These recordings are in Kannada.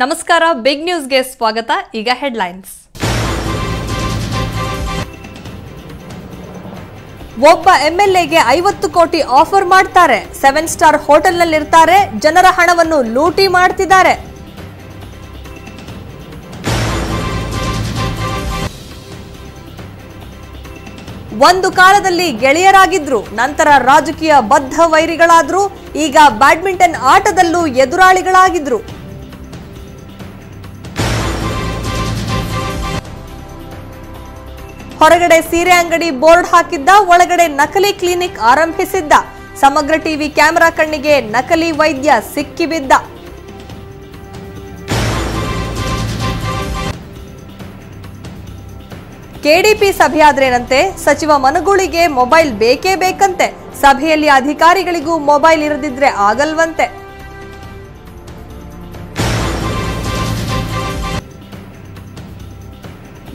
ನಮಸ್ಕಾರ ಬಿಗ್ ನ್ಯೂಸ್ಗೆ ಸ್ವಾಗತ. ಈಗ ಹೆಡ್ಲೈನ್ಸ್. ಒಬ್ಬ ಎಂಎಲ್ಎಗೆ 50 ಕೋಟಿ ಆಫರ್ ಮಾಡ್ತಾರೆ. 7 ಸ್ಟಾರ್ ಹೋಟೆಲ್ನಲ್ಲಿರ್ತಾರೆ. ಜನರ ಹಣವನ್ನು ಲೂಟಿ ಮಾಡ್ತಿದ್ದಾರೆ. ಒಂದು ಕಾಲದಲ್ಲಿ ಗೆಳೆಯರಾಗಿದ್ರು, ನಂತರ ರಾಜಕೀಯ ಬದ್ಧ ವೈರಿಗಳಾದ್ರು, ಈಗ ಬ್ಯಾಡ್ಮಿಂಟನ್ ಆಟದಲ್ಲೂ ಎದುರಾಳಿಗಳಾಗಿದ್ರು. ಹೊರಗಡೆ ಸೀರೆ ಅಂಗಡಿ ಬೋರ್ಡ್ ಹಾಕಿದ್ದ, ಒಳಗಡೆ ನಕಲಿ ಕ್ಲಿನಿಕ್ ಆರಂಭಿಸಿದ್ದ. ಸಮಗ್ರ ಟಿವಿ ಕ್ಯಾಮೆರಾ ಕಣ್ಣಿಗೆ ನಕಲಿ ವೈದ್ಯ ಸಿಕ್ಕಿಬಿದ್ದ. ಕೆಡಿಪಿ ಸಭೆಯಾದ್ರೇನಂತೆ, ಸಚಿವ ಮನಗೂಳಿಗೆ ಮೊಬೈಲ್ ಬೇಕೇ ಬೇಕಂತೆ. ಸಭೆಯಲ್ಲಿ ಅಧಿಕಾರಿಗಳಿಗೂ ಮೊಬೈಲ್ ಇರದಿದ್ರೆ ಆಗಲ್ವಂತೆ.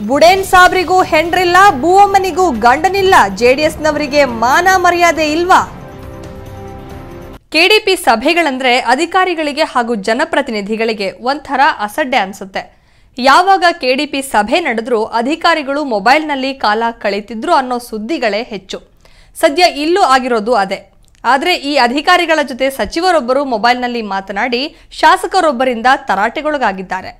ಬುಡೇನ್ ಸಾಬ್ರಿಗೂ ಹೆಂಡ್ರಿಲ್ಲ, ಬೂವಮ್ಮನಿಗೂ ಗಂಡನಿಲ್ಲ. ಜೆಡಿಎಸ್ನವರಿಗೆ ಮಾನ ಮರ್ಯಾದೆ ಇಲ್ವಾ? ಕೆಡಿಪಿ ಸಭೆಗಳಂದ್ರೆ ಅಧಿಕಾರಿಗಳಿಗೆ ಹಾಗೂ ಜನಪ್ರತಿನಿಧಿಗಳಿಗೆ ಒಂಥರ ಅಸಡ್ಡೆ ಅನ್ಸುತ್ತೆ. ಯಾವಾಗ ಕೆಡಿಪಿ ಸಭೆ ನಡೆದ್ರೂ ಅಧಿಕಾರಿಗಳು ಮೊಬೈಲ್ನಲ್ಲಿ ಕಾಲ ಕಳೀತಿದ್ರು ಅನ್ನೋ ಸುದ್ದಿಗಳೇ ಹೆಚ್ಚು. ಸದ್ಯ ಇಲ್ಲೂ ಆಗಿರೋದು ಅದೇ. ಆದರೆ ಈ ಅಧಿಕಾರಿಗಳ ಜೊತೆ ಸಚಿವರೊಬ್ಬರು ಮೊಬೈಲ್ನಲ್ಲಿ ಮಾತನಾಡಿ ಶಾಸಕರೊಬ್ಬರಿಂದ ತರಾಟೆಗೊಳಗಾಗಿದ್ದಾರೆ.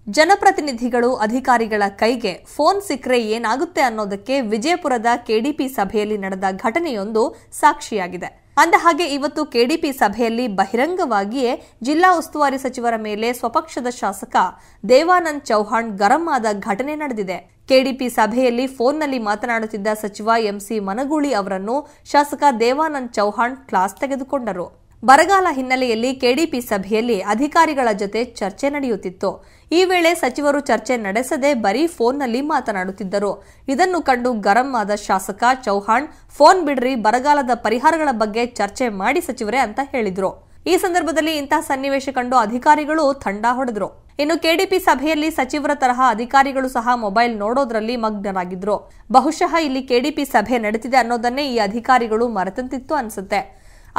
ಜನಪ್ರತಿನಿಧಿಗಳು ಅಧಿಕಾರಿಗಳ ಕೈಗೆ ಫೋನ್ ಸಿಕ್ಕರೆ ಏನಾಗುತ್ತೆ ಅನ್ನೋದಕ್ಕೆ ವಿಜಯಪುರದ ಕೆಡಿಪಿ ಸಭೆಯಲ್ಲಿ ನಡೆದ ಘಟನೆಯೊಂದು ಸಾಕ್ಷಿಯಾಗಿದೆ. ಅಂದಹಾಗೆ ಇವತ್ತು ಕೆಡಿಪಿ ಸಭೆಯಲ್ಲಿ ಬಹಿರಂಗವಾಗಿಯೇ ಜಿಲ್ಲಾ ಉಸ್ತುವಾರಿ ಸಚಿವರ ಮೇಲೆ ಸ್ವಪಕ್ಷದ ಶಾಸಕ ದೇವಾನಂದ್ ಚೌಹಾಣ್ ಗರಂ ಆದ ಘಟನೆ ನಡೆದಿದೆ. ಕೆಡಿಪಿ ಸಭೆಯಲ್ಲಿ ಫೋನ್ನಲ್ಲಿ ಮಾತನಾಡುತ್ತಿದ್ದ ಸಚಿವ ಎಂಸಿ ಮನಗೂಳಿ ಅವರನ್ನು ಶಾಸಕ ದೇವಾನಂದ್ ಚೌಹಾಣ್ ಕ್ಲಾಸ್ ತೆಗೆದುಕೊಂಡರು. ಬರಗಾಲ ಹಿನ್ನೆಲೆಯಲ್ಲಿ ಕೆಡಿಪಿ ಸಭೆಯಲ್ಲಿ ಅಧಿಕಾರಿಗಳ ಜೊತೆ ಚರ್ಚೆ ನಡೆಯುತ್ತಿತ್ತು. ಈ ವೇಳೆ ಸಚಿವರು ಚರ್ಚೆ ನಡೆಸದೆ ಬರೀ ಫೋನ್ನಲ್ಲಿ ಮಾತನಾಡುತ್ತಿದ್ದರು. ಇದನ್ನು ಕಂಡು ಗರಂ ಆದ ಶಾಸಕ ಚೌಹಾಣ್, ಫೋನ್ ಬಿಡ್ರಿ, ಬರಗಾಲದ ಪರಿಹಾರಗಳ ಬಗ್ಗೆ ಚರ್ಚೆ ಮಾಡಿ ಸಚಿವರೇ ಅಂತ ಹೇಳಿದ್ರು. ಈ ಸಂದರ್ಭದಲ್ಲಿ ಇಂತಹ ಸನ್ನಿವೇಶ ಕಂಡು ಅಧಿಕಾರಿಗಳು ತಂಡ ಹೊಡೆದ್ರು. ಇನ್ನು ಕೆಡಿಪಿ ಸಭೆಯಲ್ಲಿ ಸಚಿವರ ತರಹ ಅಧಿಕಾರಿಗಳು ಸಹ ಮೊಬೈಲ್ ನೋಡೋದ್ರಲ್ಲಿ ಮಗ್ನರಾಗಿದ್ರು. ಬಹುಶಃ ಇಲ್ಲಿ ಕೆಡಿಪಿ ಸಭೆ ನಡೆದಿದೆ ಅನ್ನೋದನ್ನೇ ಈ ಅಧಿಕಾರಿಗಳು ಮರೆತಂತಿತ್ತು ಅನ್ಸುತ್ತೆ.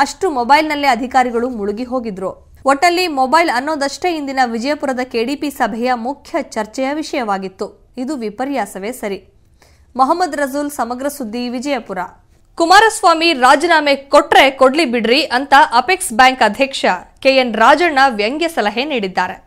ಅಷ್ಟು ಮೊಬೈಲ್ನಲ್ಲೇ ಅಧಿಕಾರಿಗಳು ಮುಳುಗಿ ಹೋಗಿದ್ರು. ಒಟ್ಟಲ್ಲಿ ಮೊಬೈಲ್ ಅನ್ನೋದಷ್ಟೇ ಇಂದಿನ ವಿಜಯಪುರದ ಕೆಡಿಪಿ ಸಭೆಯ ಮುಖ್ಯ ಚರ್ಚೆಯ ವಿಷಯವಾಗಿತ್ತು. ಇದು ವಿಪರ್ಯಾಸವೇ ಸರಿ. ಮೊಹಮ್ಮದ್ ರಜೂಲ್, ಸಮಗ್ರ ಸುದ್ದಿ, ವಿಜಯಪುರ. ಕುಮಾರಸ್ವಾಮಿ ರಾಜೀನಾಮೆ ಕೊಟ್ರೆ ಕೊಡ್ಲಿ ಬಿಡ್ರಿ ಅಂತ ಅಪೆಕ್ಸ್ ಬ್ಯಾಂಕ್ ಅಧ್ಯಕ್ಷ ಕೆಎನ್ ರಾಜಣ್ಣ ವ್ಯಂಗ್ಯ ಸಲಹೆ ನೀಡಿದ್ದಾರೆ.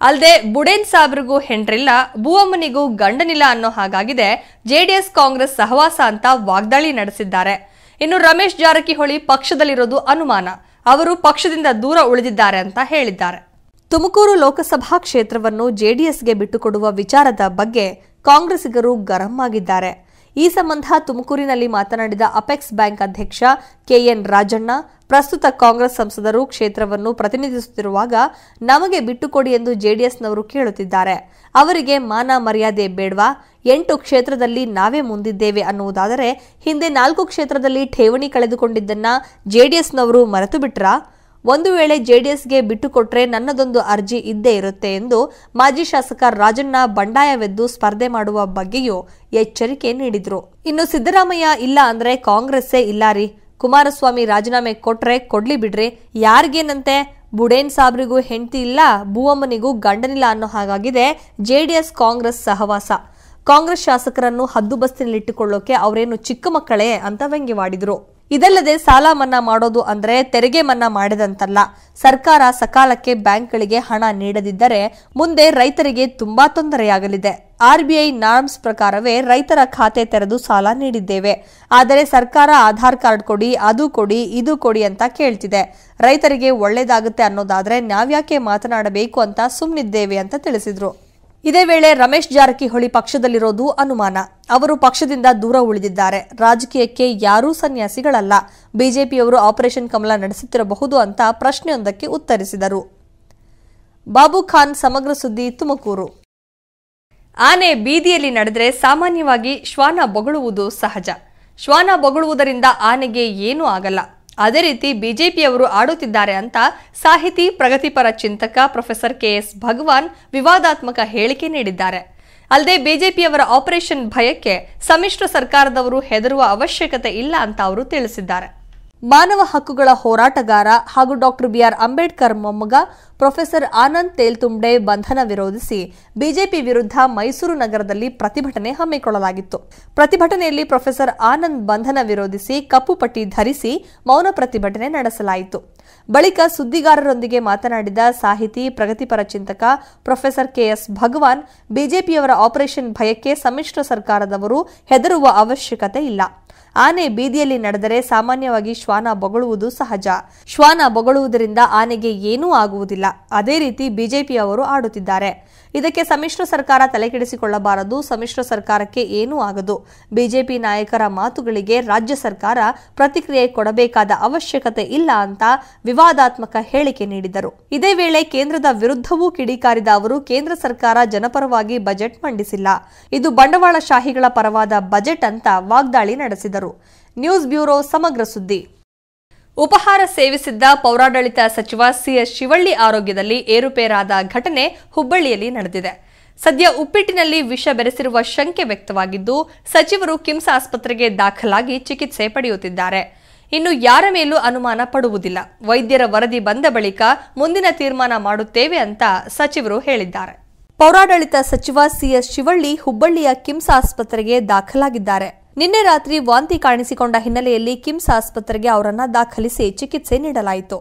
ಅಲ್ಲದೆ ಬುಡೇನ್ ಸಾಬ್ರಿಗೂ ಹೆಂಡ್ರಿಲ್ಲ, ಬೂವಮ್ಮನಿಗೂ ಗಂಡನಿಲ್ಲ ಅನ್ನೋ ಹಾಗಾಗಿದೆ ಜೆಡಿಎಸ್ ಕಾಂಗ್ರೆಸ್ ಸಹವಾಸ ಅಂತ ವಾಗ್ದಾಳಿ ನಡೆಸಿದ್ದಾರೆ. ಇನ್ನು ರಮೇಶ್ ಜಾರಕಿಹೊಳಿ ಪಕ್ಷದಲ್ಲಿರೋದು ಅನುಮಾನ, ಅವರು ಪಕ್ಷದಿಂದ ದೂರ ಉಳಿದಿದ್ದಾರೆ ಅಂತ ಹೇಳಿದ್ದಾರೆ. ತುಮಕೂರು ಲೋಕಸಭಾ ಕ್ಷೇತ್ರವನ್ನು ಜೆಡಿಎಸ್ಗೆ ಬಿಟ್ಟುಕೊಡುವ ವಿಚಾರದ ಬಗ್ಗೆ ಕಾಂಗ್ರೆಸ್ಸಿಗರು ಗರಂ ಆಗಿದ್ದಾರೆ. ಈ ಸಂಬಂಧ ತುಮಕೂರಿನಲ್ಲಿ ಮಾತನಾಡಿದ ಅಪೆಕ್ಸ್ ಬ್ಯಾಂಕ್ ಅಧ್ಯಕ್ಷ ಕೆಎನ್ ರಾಜಣ್ಣ, ಪ್ರಸ್ತುತ ಕಾಂಗ್ರೆಸ್ ಸಂಸದರು ಕ್ಷೇತ್ರವನ್ನು ಪ್ರತಿನಿಧಿಸುತ್ತಿರುವಾಗ ನಮಗೆ ಬಿಟ್ಟುಕೊಡಿ ಎಂದು ಜೆಡಿಎಸ್ನವರು ಕೇಳುತ್ತಿದ್ದಾರೆ. ಅವರಿಗೆ ಮಾನ ಮರ್ಯಾದೆ ಬೇಡ್ವಾ? 8 ಕ್ಷೇತ್ರದಲ್ಲಿ ನಾವೇ ಮುಂದಿದ್ದೇವೆ ಅನ್ನುವುದಾದರೆ ಹಿಂದೆ 4 ಕ್ಷೇತ್ರದಲ್ಲಿ ಠೇವಣಿ ಕಳೆದುಕೊಂಡಿದ್ದನ್ನ ಜೆಡಿಎಸ್ನವರು ಮರೆತು ಬಿಟ್ರಾ? ಒಂದು ವೇಳೆ ಜೆಡಿಎಸ್ಗೆ ಬಿಟ್ಟುಕೊಟ್ರೆ ನನ್ನದೊಂದು ಅರ್ಜಿ ಇದ್ದೇ ಇರುತ್ತೆ ಎಂದು ಮಾಜಿ ಶಾಸಕ ರಾಜಣ್ಣ ಬಂಡಾಯವೆದ್ದು ಸ್ಪರ್ಧೆ ಮಾಡುವ ಬಗ್ಗೆಯೂ ಎಚ್ಚರಿಕೆ ನೀಡಿದ್ರು. ಇನ್ನು ಸಿದ್ದರಾಮಯ್ಯ ಇಲ್ಲ ಅಂದ್ರೆ ಕಾಂಗ್ರೆಸ್ಸೇ ಇಲ್ಲಾರಿ, ಕುಮಾರಸ್ವಾಮಿ ರಾಜೀನಾಮೆ ಕೊಟ್ರೆ ಕೊಡ್ಲಿ ಬಿಡ್ರಿ, ಯಾರಿಗೇನಂತೆ, ಬುಡೇನ್ ಸಾಬ್ರಿಗೂ ಹೆಂಡತಿ ಇಲ್ಲ, ಬೂವಮ್ಮನಿಗೂ ಗಂಡನಿಲ್ಲ ಅನ್ನೋ ಹಾಗಾಗಿದೆ ಜೆಡಿಎಸ್ ಕಾಂಗ್ರೆಸ್ ಸಹವಾಸ. ಕಾಂಗ್ರೆಸ್ ಶಾಸಕರನ್ನು ಹದ್ದುಬಸ್ತಿನಲ್ಲಿಟ್ಟುಕೊಳ್ಳೋಕೆ ಅವರೇನು ಚಿಕ್ಕ ಮಕ್ಕಳೇ ಅಂತ ವ್ಯಂಗ್ಯವಾಡಿದ್ರು. ಇದಲ್ಲದೆ ಸಾಲ ಮನ್ನಾ ಮಾಡೋದು ಅಂದ್ರೆ ತೆರಿಗೆ ಮನ್ನಾ ಮಾಡಿದಂತಲ್ಲ. ಸರ್ಕಾರ ಸಕಾಲಕ್ಕೆ ಬ್ಯಾಂಕ್ಗಳಿಗೆ ಹಣ ನೀಡದಿದ್ದರೆ ಮುಂದೆ ರೈತರಿಗೆ ತುಂಬಾ ತೊಂದರೆಯಾಗಲಿದೆ. ಆರ್ಬಿಐ ನಾರ್ಮ್ಸ್ ಪ್ರಕಾರವೇ ರೈತರ ಖಾತೆ ತೆರೆದು ಸಾಲ ನೀಡಿದ್ದೇವೆ. ಆದರೆ ಸರ್ಕಾರ ಆಧಾರ್ ಕಾರ್ಡ್ ಕೊಡಿ, ಅದು ಕೊಡಿ, ಇದು ಕೊಡಿ ಅಂತ ಕೇಳ್ತಿದೆ. ರೈತರಿಗೆ ಒಳ್ಳೇದಾಗುತ್ತೆ ಅನ್ನೋದಾದ್ರೆ ನಾವ್ಯಾಕೆ ಮಾತನಾಡಬೇಕು ಅಂತ ಸುಮ್ಮನಿದ್ದೇವೆ ಅಂತ ತಿಳಿಸಿದ್ರು. ಇದೇ ವೇಳೆ ರಮೇಶ್ ಜಾರಕಿಹೊಳಿ ಪಕ್ಷದಲ್ಲಿರೋದು ಅನುಮಾನ, ಅವರು ಪಕ್ಷದಿಂದ ದೂರ ಉಳಿದಿದ್ದಾರೆ. ರಾಜಕೀಯಕ್ಕೆ ಯಾರೂ ಸನ್ಯಾಸಿಗಳಲ್ಲ. ಬಿಜೆಪಿಯವರು ಆಪರೇಷನ್ ಕಮಲ ನಡೆಸುತ್ತಿರಬಹುದು ಅಂತ ಪ್ರಶ್ನೆಯೊಂದಕ್ಕೆ ಉತ್ತರಿಸಿದರು. ಬಾಬು ಖಾನ್, ಸಮಗ್ರ ಸುದ್ದಿ, ತುಮಕೂರು. ಆನೆ ಬೀದಿಯಲ್ಲಿ ನಡೆದರೆ ಸಾಮಾನ್ಯವಾಗಿ ಶ್ವಾನ ಬೊಗಳುವುದು ಸಹಜ. ಶ್ವಾನ ಬೊಗಳುವುದರಿಂದ ಆನೆಗೆ ಏನೂ ಆಗಲ್ಲ. ಅದೇ ರೀತಿ ಬಿಜೆಪಿಯವರು ಆಡುತ್ತಿದ್ದಾರೆ ಅಂತ ಸಾಹಿತಿ, ಪ್ರಗತಿಪರ ಚಿಂತಕ ಪ್ರೊಫೆಸರ್ ಕೆಎಸ್ ಭಗವಾನ್ ವಿವಾದಾತ್ಮಕ ಹೇಳಿಕೆ ನೀಡಿದ್ದಾರೆ. ಅಲ್ಲದೆ ಬಿಜೆಪಿಯವರ ಆಪರೇಷನ್ ಭಯಕ್ಕೆ ಸಮ್ಮಿಶ್ರ ಸರ್ಕಾರದವರು ಹೆದರುವ ಅವಶ್ಯಕತೆ ಇಲ್ಲ ಅಂತ ಅವರು ತಿಳಿಸಿದ್ದಾರೆ. ಮಾನವ ಹಕ್ಕುಗಳ ಹೋರಾಟಗಾರ ಹಾಗೂ ಡಾಕ್ಟರ್ ಬಿಆರ್ ಅಂಬೇಡ್ಕರ್ ಮೊಮ್ಮಗ ಪ್ರೊಫೆಸರ್ ಆನಂದ್ ತೇಲ್ತುಂಬಡೆ ಬಂಧನ ವಿರೋಧಿಸಿ ಬಿಜೆಪಿ ವಿರುದ್ಧ ಮೈಸೂರು ನಗರದಲ್ಲಿ ಪ್ರತಿಭಟನೆ ಹಮ್ಮಿಕೊಳ್ಳಲಾಗಿತ್ತು. ಪ್ರತಿಭಟನೆಯಲ್ಲಿ ಪ್ರೊಫೆಸರ್ ಆನಂದ್ ಬಂಧನ ವಿರೋಧಿಸಿ ಕಪ್ಪು ಪಟ್ಟಿ ಧರಿಸಿ ಮೌನ ಪ್ರತಿಭಟನೆ ನಡೆಸಲಾಯಿತು. ಬಳಿಕ ಸುದ್ದಿಗಾರರೊಂದಿಗೆ ಮಾತನಾಡಿದ ಸಾಹಿತಿ, ಪ್ರಗತಿಪರ ಚಿಂತಕ ಪ್ರೊಫೆಸರ್ ಕೆಎಸ್ ಭಗವಾನ್, ಬಿಜೆಪಿಯವರ ಆಪರೇಷನ್ ಭಯಕ್ಕೆ ಸಮ್ಮಿಶ್ರ ಸರ್ಕಾರದವರು ಹೆದರುವ ಅವಶ್ಯಕತೆ ಇಲ್ಲ. ಆನೆ ಬೀದಿಯಲ್ಲಿ ನಡೆದರೆ ಸಾಮಾನ್ಯವಾಗಿ ಶ್ವಾನ ಬೊಗಳುವುದು ಸಹಜ. ಶ್ವಾನ ಬೊಗಳುವುದರಿಂದ ಆನೆಗೆ ಏನೂ ಆಗುವುದಿಲ್ಲ. ಅದೇ ರೀತಿ ಬಿಜೆಪಿಯವರು ಆಡುತ್ತಿದ್ದಾರೆ. ಇದಕ್ಕೆ ಸಮ್ಮಿಶ್ರ ಸರ್ಕಾರ ತಲೆಕೆಡಿಸಿಕೊಳ್ಳಬಾರದು. ಸಮ್ಮಿಶ್ರ ಸರ್ಕಾರಕ್ಕೆ ಏನೂ ಆಗದು. ಬಿಜೆಪಿ ನಾಯಕರ ಮಾತುಗಳಿಗೆ ರಾಜ್ಯ ಸರ್ಕಾರ ಪ್ರತಿಕ್ರಿಯೆ ಕೊಡಬೇಕಾದ ಅವಶ್ಯಕತೆ ಇಲ್ಲ ಅಂತ ವಿವಾದಾತ್ಮಕ ಹೇಳಿಕೆ ನೀಡಿದರು. ಇದೇ ವೇಳೆ ಕೇಂದ್ರದ ವಿರುದ್ಧವೂ ಕಿಡಿಕಾರಿದ ಅವರು, ಕೇಂದ್ರ ಸರ್ಕಾರ ಜನಪರವಾಗಿ ಬಜೆಟ್ ಮಂಡಿಸಿಲ್ಲ, ಇದು ಬಂಡವಾಳಶಾಹಿಗಳ ಪರವಾದ ಬಜೆಟ್ ಅಂತ ವಾಗ್ದಾಳಿ ನಡೆಸಿದರು. ನ್ಯೂಸ್ ಬ್ಯೂರೋ ಸಮಗ್ರ ಸುದ್ದಿ. ಉಪಹಾರ ಸೇವಿಸಿದ್ದ ಪೌರಾಡಳಿತ ಸಚಿವ ಸಿಎಸ್ ಶಿವಳ್ಳಿ ಆರೋಗ್ಯದಲ್ಲಿ ಏರುಪೇರಾದ ಘಟನೆ ಹುಬ್ಬಳ್ಳಿಯಲ್ಲಿ ನಡೆದಿದೆ. ಸದ್ಯ ಉಪ್ಪಿಟ್ಟಿನಲ್ಲಿ ವಿಷ ಬೆರೆಸಿರುವ ಶಂಕೆ ವ್ಯಕ್ತವಾಗಿದ್ದು, ಸಚಿವರು ಕಿಮ್ಸ್ ಆಸ್ಪತ್ರೆಗೆ ದಾಖಲಾಗಿ ಚಿಕಿತ್ಸೆ ಪಡೆಯುತ್ತಿದ್ದಾರೆ. ಇನ್ನು ಯಾರ ಮೇಲೂ ಅನುಮಾನ ಪಡುವುದಿಲ್ಲ. ವೈದ್ಯರ ವರದಿ ಬಂದ ಬಳಿಕ ಮುಂದಿನ ತೀರ್ಮಾನ ಮಾಡುತ್ತೇವೆ ಅಂತ ಸಚಿವರು ಹೇಳಿದ್ದಾರೆ. ಪೌರಾಡಳಿತ ಸಚಿವ ಸಿಎಸ್ ಶಿವಳ್ಳಿ ಹುಬ್ಬಳ್ಳಿಯ ಕಿಮ್ಸ್ ಆಸ್ಪತ್ರೆಗೆ ದಾಖಲಾಗಿದ್ದಾರೆ. ನಿನ್ನೆ ರಾತ್ರಿ ವಾಂತಿ ಕಾಣಿಸಿಕೊಂಡ ಹಿನ್ನೆಲೆಯಲ್ಲಿ ಕಿಮ್ಸ್ ಆಸ್ಪತ್ರೆಗೆ ಅವರನ್ನು ದಾಖಲಿಸಿ ಚಿಕಿತ್ಸೆ ನೀಡಲಾಯಿತು.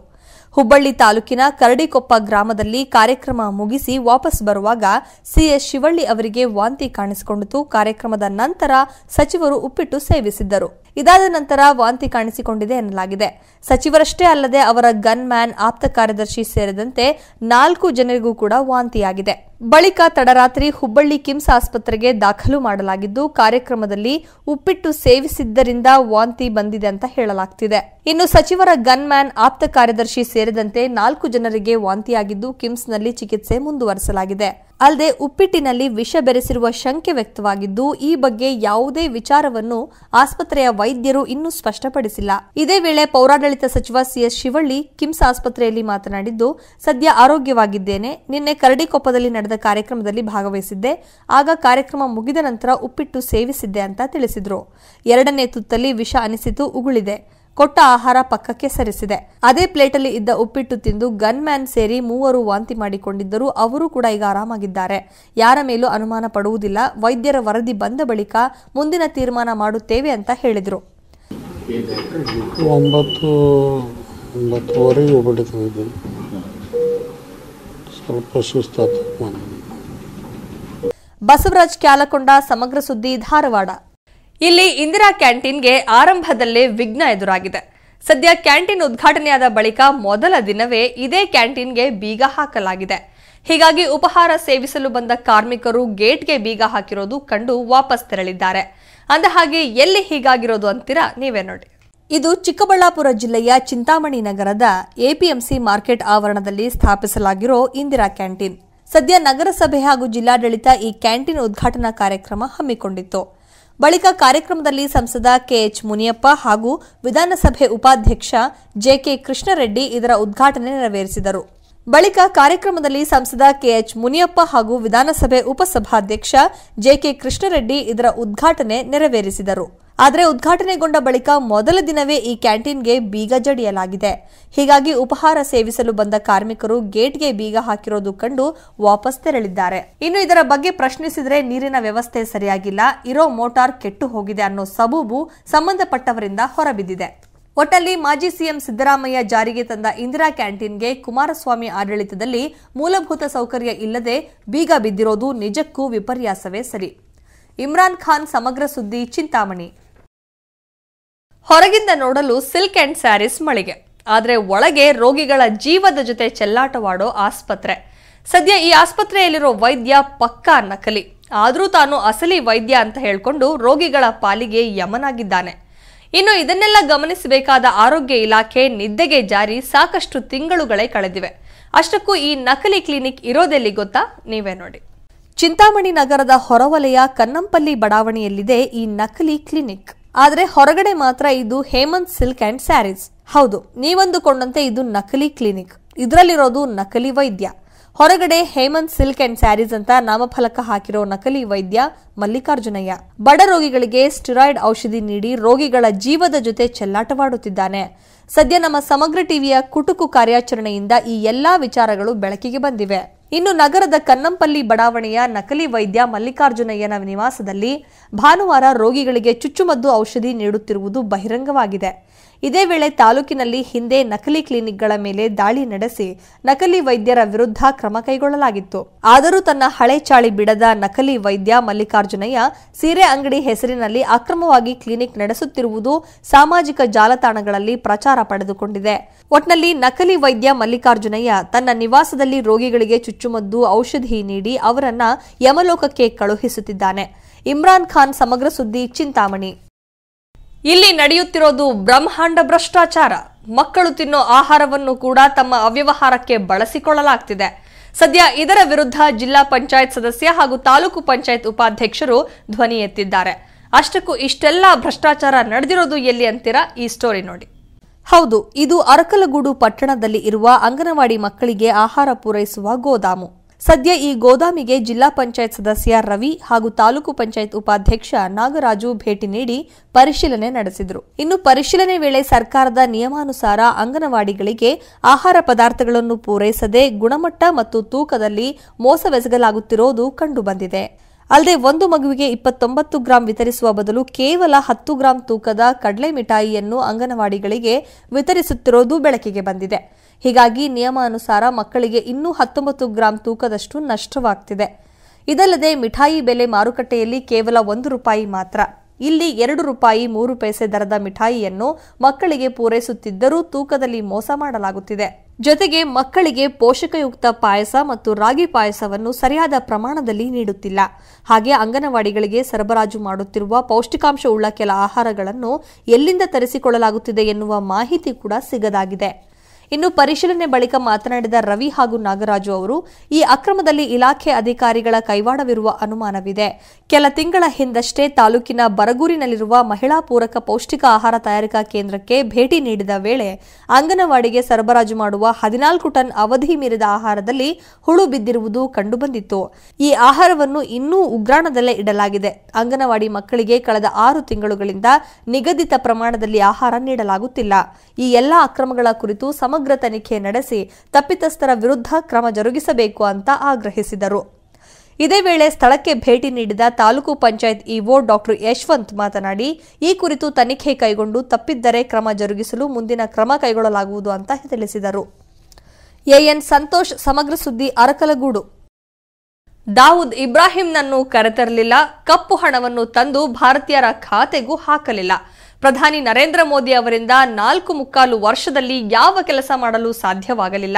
ಹುಬ್ಬಳ್ಳಿ ತಾಲೂಕಿನ ಕರಡಿಕೊಪ್ಪ ಗ್ರಾಮದಲ್ಲಿ ಕಾರ್ಯಕ್ರಮ ಮುಗಿಸಿ ವಾಪಸ್ ಬರುವಾಗ ಸಿಎಸ್ ಶಿವಳ್ಳಿ ಅವರಿಗೆ ವಾಂತಿ ಕಾಣಿಸಿಕೊಂಡಿತು. ಕಾರ್ಯಕ್ರಮದ ನಂತರ ಸಚಿವರು ಉಪ್ಪಿಟ್ಟು ಸೇವಿಸಿದ್ದರು. ಇದಾದ ನಂತರ ವಾಂತಿ ಕಾಣಿಸಿಕೊಂಡಿದೆ ಎನ್ನಲಾಗಿದೆ. ಸಚಿವರಷ್ಟೇ ಅಲ್ಲದೆ ಅವರ ಗನ್ ಮ್ಯಾನ್, ಆಪ್ತ ಕಾರ್ಯದರ್ಶಿ ಸೇರಿದಂತೆ 4 ಜನರಿಗೂ ಕೂಡ ವಾಂತಿಯಾಗಿದೆ. ಬಳಿಕ ತಡರಾತ್ರಿ ಹುಬ್ಬಳ್ಳಿ ಕಿಮ್ಸ್ ಆಸ್ಪತ್ರೆಗೆ ದಾಖಲು ಮಾಡಲಾಗಿದ್ದು, ಕಾರ್ಯಕ್ರಮದಲ್ಲಿ ಉಪ್ಪಿಟ್ಟು ಸೇವಿಸಿದ್ದರಿಂದ ವಾಂತಿ ಬಂದಿದೆ ಅಂತ ಹೇಳಲಾಗ್ತಿದೆ. ಇನ್ನು ಸಚಿವರ ಗನ್ ಮ್ಯಾನ್, ಆಪ್ತ ಕಾರ್ಯದರ್ಶಿ ಸೇರಿದಂತೆ 4 ಜನರಿಗೆ ವಾಂತಿಯಾಗಿದ್ದು ಕಿಮ್ಸ್ನಲ್ಲಿ ಚಿಕಿತ್ಸೆ ಮುಂದುವರೆಸಲಾಗಿದೆ. ಅಲ್ಲದೆ ಉಪ್ಪಿಟ್ಟಿನಲ್ಲಿ ವಿಷ ಬೆರೆಸಿರುವ ಶಂಕೆ ವ್ಯಕ್ತವಾಗಿದ್ದು, ಈ ಬಗ್ಗೆ ಯಾವುದೇ ವಿಚಾರವನ್ನು ಆಸ್ಪತ್ರೆಯ ವೈದ್ಯರು ಇನ್ನೂ ಸ್ಪಷ್ಟಪಡಿಸಿಲ್ಲ. ಇದೇ ವೇಳೆ ಪೌರಾಡಳಿತ ಸಚಿವ ಸಿಎಸ್ ಶಿವಳ್ಳಿ ಕಿಮ್ಸ್ ಆಸ್ಪತ್ರೆಯಲ್ಲಿ ಮಾತನಾಡಿದ್ದು, ಸದ್ಯ ಆರೋಗ್ಯವಾಗಿದ್ದೇನೆ. ನಿನ್ನೆ ಕರಡಿಕೊಪ್ಪದಲ್ಲಿ ನಡೆದ ಕಾರ್ಯಕ್ರಮದಲ್ಲಿ ಭಾಗವಹಿಸಿದ್ದೆ. ಆಗ ಕಾರ್ಯಕ್ರಮ ಮುಗಿದ ನಂತರ ಉಪ್ಪಿಟ್ಟು ಸೇವಿಸಿದ್ದೆ ಅಂತ ತಿಳಿಸಿದ್ರು. 2ನೇ ತುತ್ತಲ್ಲಿ ವಿಷ ಅನಿಸಿತು, ಉಗುಳಿದೆ. ಕೊಟ್ಟ ಆಹಾರ ಪಕ್ಕಕ್ಕೆ ಸರಿಸಿದೆ. ಅದೇ ಪ್ಲೇಟಲ್ಲಿ ಇದ್ದ ಉಪ್ಪಿಟ್ಟು ತಿಂದು ಗನ್ ಮ್ಯಾನ್ ಸೇರಿ 3 ವಾಂತಿ ಮಾಡಿಕೊಂಡಿದ್ದರು. ಅವರು ಕೂಡ ಈಗ ಆರಾಮಾಗಿದ್ದಾರೆ. ಯಾರ ಮೇಲೂ ಅನುಮಾನ ಪಡುವುದಿಲ್ಲ. ವೈದ್ಯರ ವರದಿ ಬಂದ ಬಳಿಕ ಮುಂದಿನ ತೀರ್ಮಾನ ಮಾಡುತ್ತೇವೆ ಅಂತ ಹೇಳಿದರು. 9:30 ಉಪ್ಪಿಟ್ಟು ಸ್ವಲ್ಪ ಸುಸ್ತಾಯ್ತು. ಬಸವರಾಜ್ ಕ್ಯಾಲಕೊಂಡ, ಸಮಗ್ರ ಸುದ್ದಿ, ಧಾರವಾಡ. ಇಲ್ಲಿ ಇಂದಿರಾ ಕ್ಯಾಂಟೀನ್ಗೆ ಆರಂಭದಲ್ಲೇ ವಿಘ್ನ ಎದುರಾಗಿದೆ. ಸದ್ಯ ಕ್ಯಾಂಟೀನ್ ಉದ್ಘಾಟನೆಯಾದ ಬಳಿಕ ಮೊದಲ ದಿನವೇ ಇದೇ ಕ್ಯಾಂಟೀನ್ಗೆ ಬೀಗ ಹಾಕಲಾಗಿದೆ. ಹೀಗಾಗಿ ಉಪಹಾರ ಸೇವಿಸಲು ಬಂದ ಕಾರ್ಮಿಕರು ಗೇಟ್ಗೆ ಬೀಗ ಹಾಕಿರೋದು ಕಂಡು ವಾಪಸ್ ತೆರಳಿದ್ದಾರೆ. ಅಂದಹಾಗೆ ಎಲ್ಲಿ ಹೀಗಾಗಿರೋದು ಅಂತೀರಾ? ನೀವೇ ನೋಡಿ. ಇದು ಚಿಕ್ಕಬಳ್ಳಾಪುರ ಜಿಲ್ಲೆಯ ಚಿಂತಾಮಣಿ ನಗರದ ಎಪಿಎಂಸಿ ಮಾರ್ಕೆಟ್ ಆವರಣದಲ್ಲಿ ಸ್ಥಾಪಿಸಲಾಗಿರೋ ಇಂದಿರಾ ಕ್ಯಾಂಟೀನ್. ಸದ್ಯ ನಗರಸಭೆ ಹಾಗೂ ಜಿಲ್ಲಾಡಳಿತ ಈ ಕ್ಯಾಂಟೀನ್ ಉದ್ಘಾಟನಾ ಕಾರ್ಯಕ್ರಮ ಹಮ್ಮಿಕೊಂಡಿತ್ತು. ಬಳಿಕ ಕಾರ್ಯಕ್ರಮದಲ್ಲಿ ಸಂಸದ ಕೆಎಚ್ ಮುನಿಯಪ್ಪ ಹಾಗೂ ವಿಧಾನಸಭೆ ಉಪಾಧ್ಯಕ್ಷ ಜೆಕೆ ಕೃಷ್ಣರೆಡ್ಡಿ ಇದರ ಉದ್ಘಾಟನೆ ನೆರವೇರಿಸಿದರು. ಬಳಿಕ ಕಾರ್ಯಕ್ರಮದಲ್ಲಿ ಸಂಸದ ಕೆಎಚ್ ಮುನಿಯಪ್ಪ ಹಾಗೂ ವಿಧಾನಸಭೆ ಉಪಸಭಾಧ್ಯಕ್ಷ ಜೆಕೆ ಕೃಷ್ಣರೆಡ್ಡಿ ಇದರ ಉದ್ಘಾಟನೆ ನೆರವೇರಿಸಿದರು. ಆದರೆ ಉದ್ಘಾಟನೆಗೊಂಡ ಬಳಿಕ ಮೊದಲ ದಿನವೇ ಈ ಕ್ಯಾಂಟೀನ್ಗೆ ಬೀಗ ಜಡಿಯಲಾಗಿದೆ. ಹೀಗಾಗಿ ಉಪಹಾರ ಸೇವಿಸಲು ಬಂದ ಕಾರ್ಮಿಕರು ಗೇಟ್ಗೆ ಬೀಗ ಹಾಕಿರೋದು ಕಂಡು ವಾಪಸ್ ತೆರಳಿದ್ದಾರೆ. ಇನ್ನು ಇದರ ಬಗ್ಗೆ ಪ್ರಶ್ನಿಸಿದರೆ ನೀರಿನ ವ್ಯವಸ್ಥೆ ಸರಿಯಾಗಿಲ್ಲ, ಇರೋ ಮೋಟಾರ್ ಕೆಟ್ಟು ಹೋಗಿದೆ ಅನ್ನೋ ಸಬೂಬು ಸಂಬಂಧಪಟ್ಟವರಿಂದ ಹೊರಬಿದ್ದಿದೆ. ಒಟ್ಟಲ್ಲಿ ಮಾಜಿ ಸಿಎಂ ಸಿದ್ದರಾಮಯ್ಯ ಜಾರಿಗೆ ತಂದ ಇಂದಿರಾ ಕ್ಯಾಂಟೀನ್ಗೆ ಕುಮಾರಸ್ವಾಮಿ ಆಡಳಿತದಲ್ಲಿ ಮೂಲಭೂತ ಸೌಕರ್ಯ ಇಲ್ಲದೆ ಬೀಗ ಬಿದ್ದಿರೋದು ನಿಜಕ್ಕೂ ವಿಪರ್ಯಾಸವೇ ಸರಿ. ಇಮ್ರಾನ್ ಖಾನ್, ಸಮಗ್ರ ಸುದ್ದಿ, ಚಿಂತಾಮಣಿ. ಹೊರಗಿಂದ ನೋಡಲು ಸಿಲ್ಕ್ ಅಂಡ್ ಸ್ಯಾರೀಸ್ ಮಳಿಗೆ, ಆದರೆ ಒಳಗೆ ರೋಗಿಗಳ ಜೀವದ ಜೊತೆ ಚೆಲ್ಲಾಟವಾಡೋ ಆಸ್ಪತ್ರೆ. ಸದ್ಯ ಈ ಆಸ್ಪತ್ರೆಯಲ್ಲಿರೋ ವೈದ್ಯ ಪಕ್ಕಾ ನಕಲಿ. ಆದರೂ ತಾನು ಅಸಲಿ ವೈದ್ಯ ಅಂತ ಹೇಳ್ಕೊಂಡು ರೋಗಿಗಳ ಪಾಲಿಗೆ ಯಮನಾಗಿದ್ದಾನೆ. ಇನ್ನು ಇದನ್ನೆಲ್ಲ ಗಮನಿಸಬೇಕಾದ ಆರೋಗ್ಯ ಇಲಾಖೆ ನಿದ್ದೆಗೆ ಜಾರಿ ಸಾಕಷ್ಟು ತಿಂಗಳುಗಳೇ ಕಳೆದಿವೆ. ಅಷ್ಟಕ್ಕೂ ಈ ನಕಲಿ ಕ್ಲಿನಿಕ್ ಇರೋದೆಲ್ಲಿ ಗೊತ್ತಾ? ನೀವೇ ನೋಡಿ. ಚಿಂತಾಮಣಿ ನಗರದ ಹೊರವಲಯ ಕನ್ನಂಪಲ್ಲಿ ಬಡಾವಣೆಯಲ್ಲಿದೆ ಈ ನಕಲಿ ಕ್ಲಿನಿಕ್. ಆದರೆ ಹೊರಗಡೆ ಮಾತ್ರ ಇದು ಹೇಮಂತ್ ಸಿಲ್ಕ್ ಅಂಡ್ ಸ್ಯಾರೀಸ್. ಹೌದು, ನೀವಂದುಕೊಂಡಂತೆ ಇದು ನಕಲಿ ಕ್ಲಿನಿಕ್. ಇದರಲ್ಲಿರೋದು ನಕಲಿ ವೈದ್ಯ. ಹೊರಗಡೆ ಹೇಮಂತ್ ಸಿಲ್ಕ್ ಅಂಡ್ ಸ್ಯಾರೀಸ್ ಅಂತ ನಾಮಫಲಕ ಹಾಕಿರೋ ನಕಲಿ ವೈದ್ಯ ಮಲ್ಲಿಕಾರ್ಜುನಯ್ಯ ಬಡ ರೋಗಿಗಳಿಗೆ ಸ್ಟೆರಾಯ್ಡ್ ಔಷಧಿ ನೀಡಿ ರೋಗಿಗಳ ಜೀವದ ಜೊತೆ ಚೆಲ್ಲಾಟವಾಡುತ್ತಿದ್ದಾನೆ. ಸದ್ಯ ನಮ್ಮ ಸಮಗ್ರ ಟಿವಿಯ ಕುಟುಕು ಕಾರ್ಯಾಚರಣೆಯಿಂದ ಈ ಎಲ್ಲಾ ವಿಚಾರಗಳು ಬೆಳಕಿಗೆ ಬಂದಿವೆ. ಇನ್ನು ನಗರದ ಕನ್ನಂಪಲ್ಲಿ ಬಡಾವಣೆಯ ನಕಲಿ ವೈದ್ಯ ಮಲ್ಲಿಕಾರ್ಜುನಯ್ಯನ ನಿವಾಸದಲ್ಲಿ ಭಾನುವಾರ ರೋಗಿಗಳಿಗೆ ಚುಚ್ಚುಮದ್ದು ಔಷಧಿ ನೀಡುತ್ತಿರುವುದು ಬಹಿರಂಗವಾಗಿದೆ. ಇದೇ ವೇಳೆ ತಾಲೂಕಿನಲ್ಲಿ ಹಿಂದೆ ನಕಲಿ ಕ್ಲಿನಿಕ್ಗಳ ಮೇಲೆ ದಾಳಿ ನಡೆಸಿ ನಕಲಿ ವೈದ್ಯರ ವಿರುದ್ಧ ಕ್ರಮ ಕೈಗೊಳ್ಳಲಾಗಿತ್ತು. ಆದರೂ ತನ್ನ ಹಳೆ ಚಾಳಿ ಬಿಡದ ನಕಲಿ ವೈದ್ಯ ಮಲ್ಲಿಕಾರ್ಜುನಯ್ಯ ಸೀರೆ ಅಂಗಡಿ ಹೆಸರಿನಲ್ಲಿ ಅಕ್ರಮವಾಗಿ ಕ್ಲಿನಿಕ್ ನಡೆಸುತ್ತಿರುವುದು ಸಾಮಾಜಿಕ ಜಾಲತಾಣಗಳಲ್ಲಿ ಪ್ರಚಾರ ಪಡೆದುಕೊಂಡಿದೆ. ಒಟ್ನಲ್ಲಿ ನಕಲಿ ವೈದ್ಯ ಮಲ್ಲಿಕಾರ್ಜುನಯ್ಯ ತನ್ನ ನಿವಾಸದಲ್ಲಿ ರೋಗಿಗಳಿಗೆ ಚುಚ್ಚುಮದ್ದು ಔಷಧಿ ನೀಡಿ ಅವರನ್ನ ಯಮಲೋಕಕ್ಕೆ ಕಳುಹಿಸುತ್ತಿದ್ದಾನೆ. ಇಮ್ರಾನ್ ಖಾನ್ ಸಮಗ್ರ ಸುದ್ದಿ ಚಿಂತಾಮಣಿ. ಇಲ್ಲಿ ನಡೆಯುತ್ತಿರೋದು ಬ್ರಹ್ಮಾಂಡ ಭ್ರಷ್ಟಾಚಾರ. ಮಕ್ಕಳು ತಿನ್ನೋ ಆಹಾರವನ್ನು ಕೂಡ ತಮ್ಮ ಅವ್ಯವಹಾರಕ್ಕೆ ಬಳಸಿಕೊಳ್ಳಲಾಗ್ತಿದೆ. ಸದ್ಯ ಇದರ ವಿರುದ್ಧ ಜಿಲ್ಲಾ ಪಂಚಾಯತ್ ಸದಸ್ಯ ಹಾಗೂ ತಾಲೂಕು ಪಂಚಾಯತ್ ಉಪಾಧ್ಯಕ್ಷರು ಧ್ವನಿ ಎತ್ತಿದ್ದಾರೆ. ಅಷ್ಟಕ್ಕೂ ಇಷ್ಟೆಲ್ಲ ಭ್ರಷ್ಟಾಚಾರ ನಡೆದಿರೋದು ಎಲ್ಲಿ ಅಂತೀರಾ? ಈ ಸ್ಟೋರಿ ನೋಡಿ. ಹೌದು, ಇದು ಅರಕಲಗೂಡು ಪಟ್ಟಣದಲ್ಲಿ ಇರುವ ಅಂಗನವಾಡಿ ಮಕ್ಕಳಿಗೆ ಆಹಾರ ಪೂರೈಸುವ ಗೋದಾಮು. ಸದ್ಯ ಈ ಗೋದಾಮಿಗೆ ಜಿಲ್ಲಾ ಪಂಚಾಯತ್ ಸದಸ್ಯ ರವಿ ಹಾಗೂ ತಾಲೂಕು ಪಂಚಾಯತ್ ಉಪಾಧ್ಯಕ್ಷ ನಾಗರಾಜು ಭೇಟಿ ನೀಡಿ ಪರಿಶೀಲನೆ ನಡೆಸಿದರು. ಇನ್ನು ಪರಿಶೀಲನೆ ವೇಳೆ ಸರ್ಕಾರದ ನಿಯಮಾನುಸಾರ ಅಂಗನವಾಡಿಗಳಿಗೆ ಆಹಾರ ಪದಾರ್ಥಗಳನ್ನು ಪೂರೈಸದೆ ಗುಣಮಟ್ಟ ಮತ್ತು ತೂಕದಲ್ಲಿ ಮೋಸವೆಸಗಲಾಗುತ್ತಿರುವುದು ಕಂಡುಬಂದಿದೆ. ಅಲ್ಲದೆ ಒಂದು ಮಗುವಿಗೆ 29 ಗ್ರಾಂ ವಿತರಿಸುವ ಬದಲು ಕೇವಲ 10 ಗ್ರಾಂ ತೂಕದ ಕಡಲೆ ಮಿಠಾಯಿಯನ್ನು ಅಂಗನವಾಡಿಗಳಿಗೆ ವಿತರಿಸುತ್ತಿರುವುದು ಬೆಳಕಿಗೆ ಬಂದಿದೆ. ಹೀಗಾಗಿ ನಿಯಮಾನುಸಾರ ಮಕ್ಕಳಿಗೆ ಇನ್ನೂ 19 ಗ್ರಾಂ ತೂಕದಷ್ಟು ನಷ್ಟವಾಗ್ತಿದೆ. ಇದಲ್ಲದೆ ಮಿಠಾಯಿ ಬೆಲೆ ಮಾರುಕಟ್ಟೆಯಲ್ಲಿ ಕೇವಲ ₹1 ಮಾತ್ರ. ಇಲ್ಲಿ ₹2 3 ಪೈಸೆ ದರದ ಮಿಠಾಯಿಯನ್ನು ಮಕ್ಕಳಿಗೆ ಪೂರೈಸುತ್ತಿದ್ದರೂ ತೂಕದಲ್ಲಿ ಮೋಸ ಮಾಡಲಾಗುತ್ತಿದೆ. ಜೊತೆಗೆ ಮಕ್ಕಳಿಗೆ ಪೋಷಕಯುಕ್ತ ಪಾಯಸ ಮತ್ತು ರಾಗಿ ಪಾಯಸವನ್ನು ಸರಿಯಾದ ಪ್ರಮಾಣದಲ್ಲಿ ನೀಡುತ್ತಿಲ್ಲ. ಹಾಗೆ ಅಂಗನವಾಡಿಗಳಿಗೆ ಸರಬರಾಜು ಮಾಡುತ್ತಿರುವ ಪೌಷ್ಟಿಕಾಂಶವುಳ್ಳ ಕೆಲ ಆಹಾರಗಳನ್ನು ಎಲ್ಲಿಂದ ತರಿಸಿಕೊಳ್ಳಲಾಗುತ್ತಿದೆ ಎನ್ನುವ ಮಾಹಿತಿ ಕೂಡ ಸಿಗದಾಗಿದೆ. ಇನ್ನು ಪರಿಶೀಲನೆ ಬಳಿಕ ಮಾತನಾಡಿದ ರವಿ ಹಾಗೂ ನಾಗರಾಜು ಅವರು, ಈ ಅಕ್ರಮದಲ್ಲಿ ಇಲಾಖೆ ಅಧಿಕಾರಿಗಳ ಕೈವಾಡವಿರುವ ಅನುಮಾನವಿದೆ. ಕೆಲ ತಿಂಗಳ ಹಿಂದಷ್ಟೇ ತಾಲೂಕಿನ ಬರಗೂರಿನಲ್ಲಿರುವ ಮಹಿಳಾ ಪೂರಕ ಪೌಷ್ಟಿಕ ಆಹಾರ ತಯಾರಿಕಾ ಕೇಂದ್ರಕ್ಕೆ ಭೇಟಿ ನೀಡಿದ ವೇಳೆ ಅಂಗನವಾಡಿಗೆ ಸರಬರಾಜು ಮಾಡುವ 14 ಟನ್ ಅವಧಿ ಮೀರಿದ ಆಹಾರದಲ್ಲಿ ಹುಳು ಬಿದ್ದಿರುವುದು ಕಂಡುಬಂದಿತ್ತು. ಈ ಆಹಾರವನ್ನು ಇನ್ನೂ ಉಗ್ರಾಣದಲ್ಲೇ ಇಡಲಾಗಿದೆ. ಅಂಗನವಾಡಿ ಮಕ್ಕಳಿಗೆ ಕಳೆದ 6 ತಿಂಗಳುಗಳಿಂದ ನಿಗದಿತ ಪ್ರಮಾಣದಲ್ಲಿ ಆಹಾರ ನೀಡಲಾಗುತ್ತಿಲ್ಲ. ಈ ಎಲ್ಲಾ ಅಕ್ರಮಗಳ ಕುರಿತು ಸಮಗ್ರ ತನಿಖೆ ನಡೆಸಿ ತಪ್ಪಿತಸ್ಥರ ವಿರುದ್ಧ ಕ್ರಮ ಜರುಗಿಸಬೇಕು ಅಂತ ಆಗ್ರಹಿಸಿದರು. ಇದೇ ವೇಳೆ ಸ್ಥಳಕ್ಕೆ ಭೇಟಿ ನೀಡಿದ ತಾಲೂಕು ಪಂಚಾಯತ್ ಇಒ ಡಾಕ್ಟರ್ ಯಶವಂತ್ ಮಾತನಾಡಿ, ಈ ಕುರಿತು ತನಿಖೆ ಕೈಗೊಂಡು ತಪ್ಪಿದ್ದರೆ ಕ್ರಮ ಜರುಗಿಸಲು ಮುಂದಿನ ಕ್ರಮ ಕೈಗೊಳ್ಳಲಾಗುವುದು ಅಂತ ತಿಳಿಸಿದರು. ಎಎನ್ ಸಂತೋಷ್, ಸಮಗ್ರ ಸುದ್ದಿ, ಅರಕಲಗೂಡು. ದಾವೂದ್ ಇಬ್ರಾಹಿಂನನ್ನು ಕರೆತರಲಿಲ್ಲ, ಕಪ್ಪು ಹಣವನ್ನು ತಂದು ಭಾರತೀಯರ ಖಾತೆಗೂ ಹಾಕಲಿಲ್ಲ. ಪ್ರಧಾನಿ ನರೇಂದ್ರ ಮೋದಿ ಅವರಿಂದ 4.25 ವರ್ಷದಲ್ಲಿ ಯಾವ ಕೆಲಸ ಮಾಡಲು ಸಾಧ್ಯವಾಗಲಿಲ್ಲ.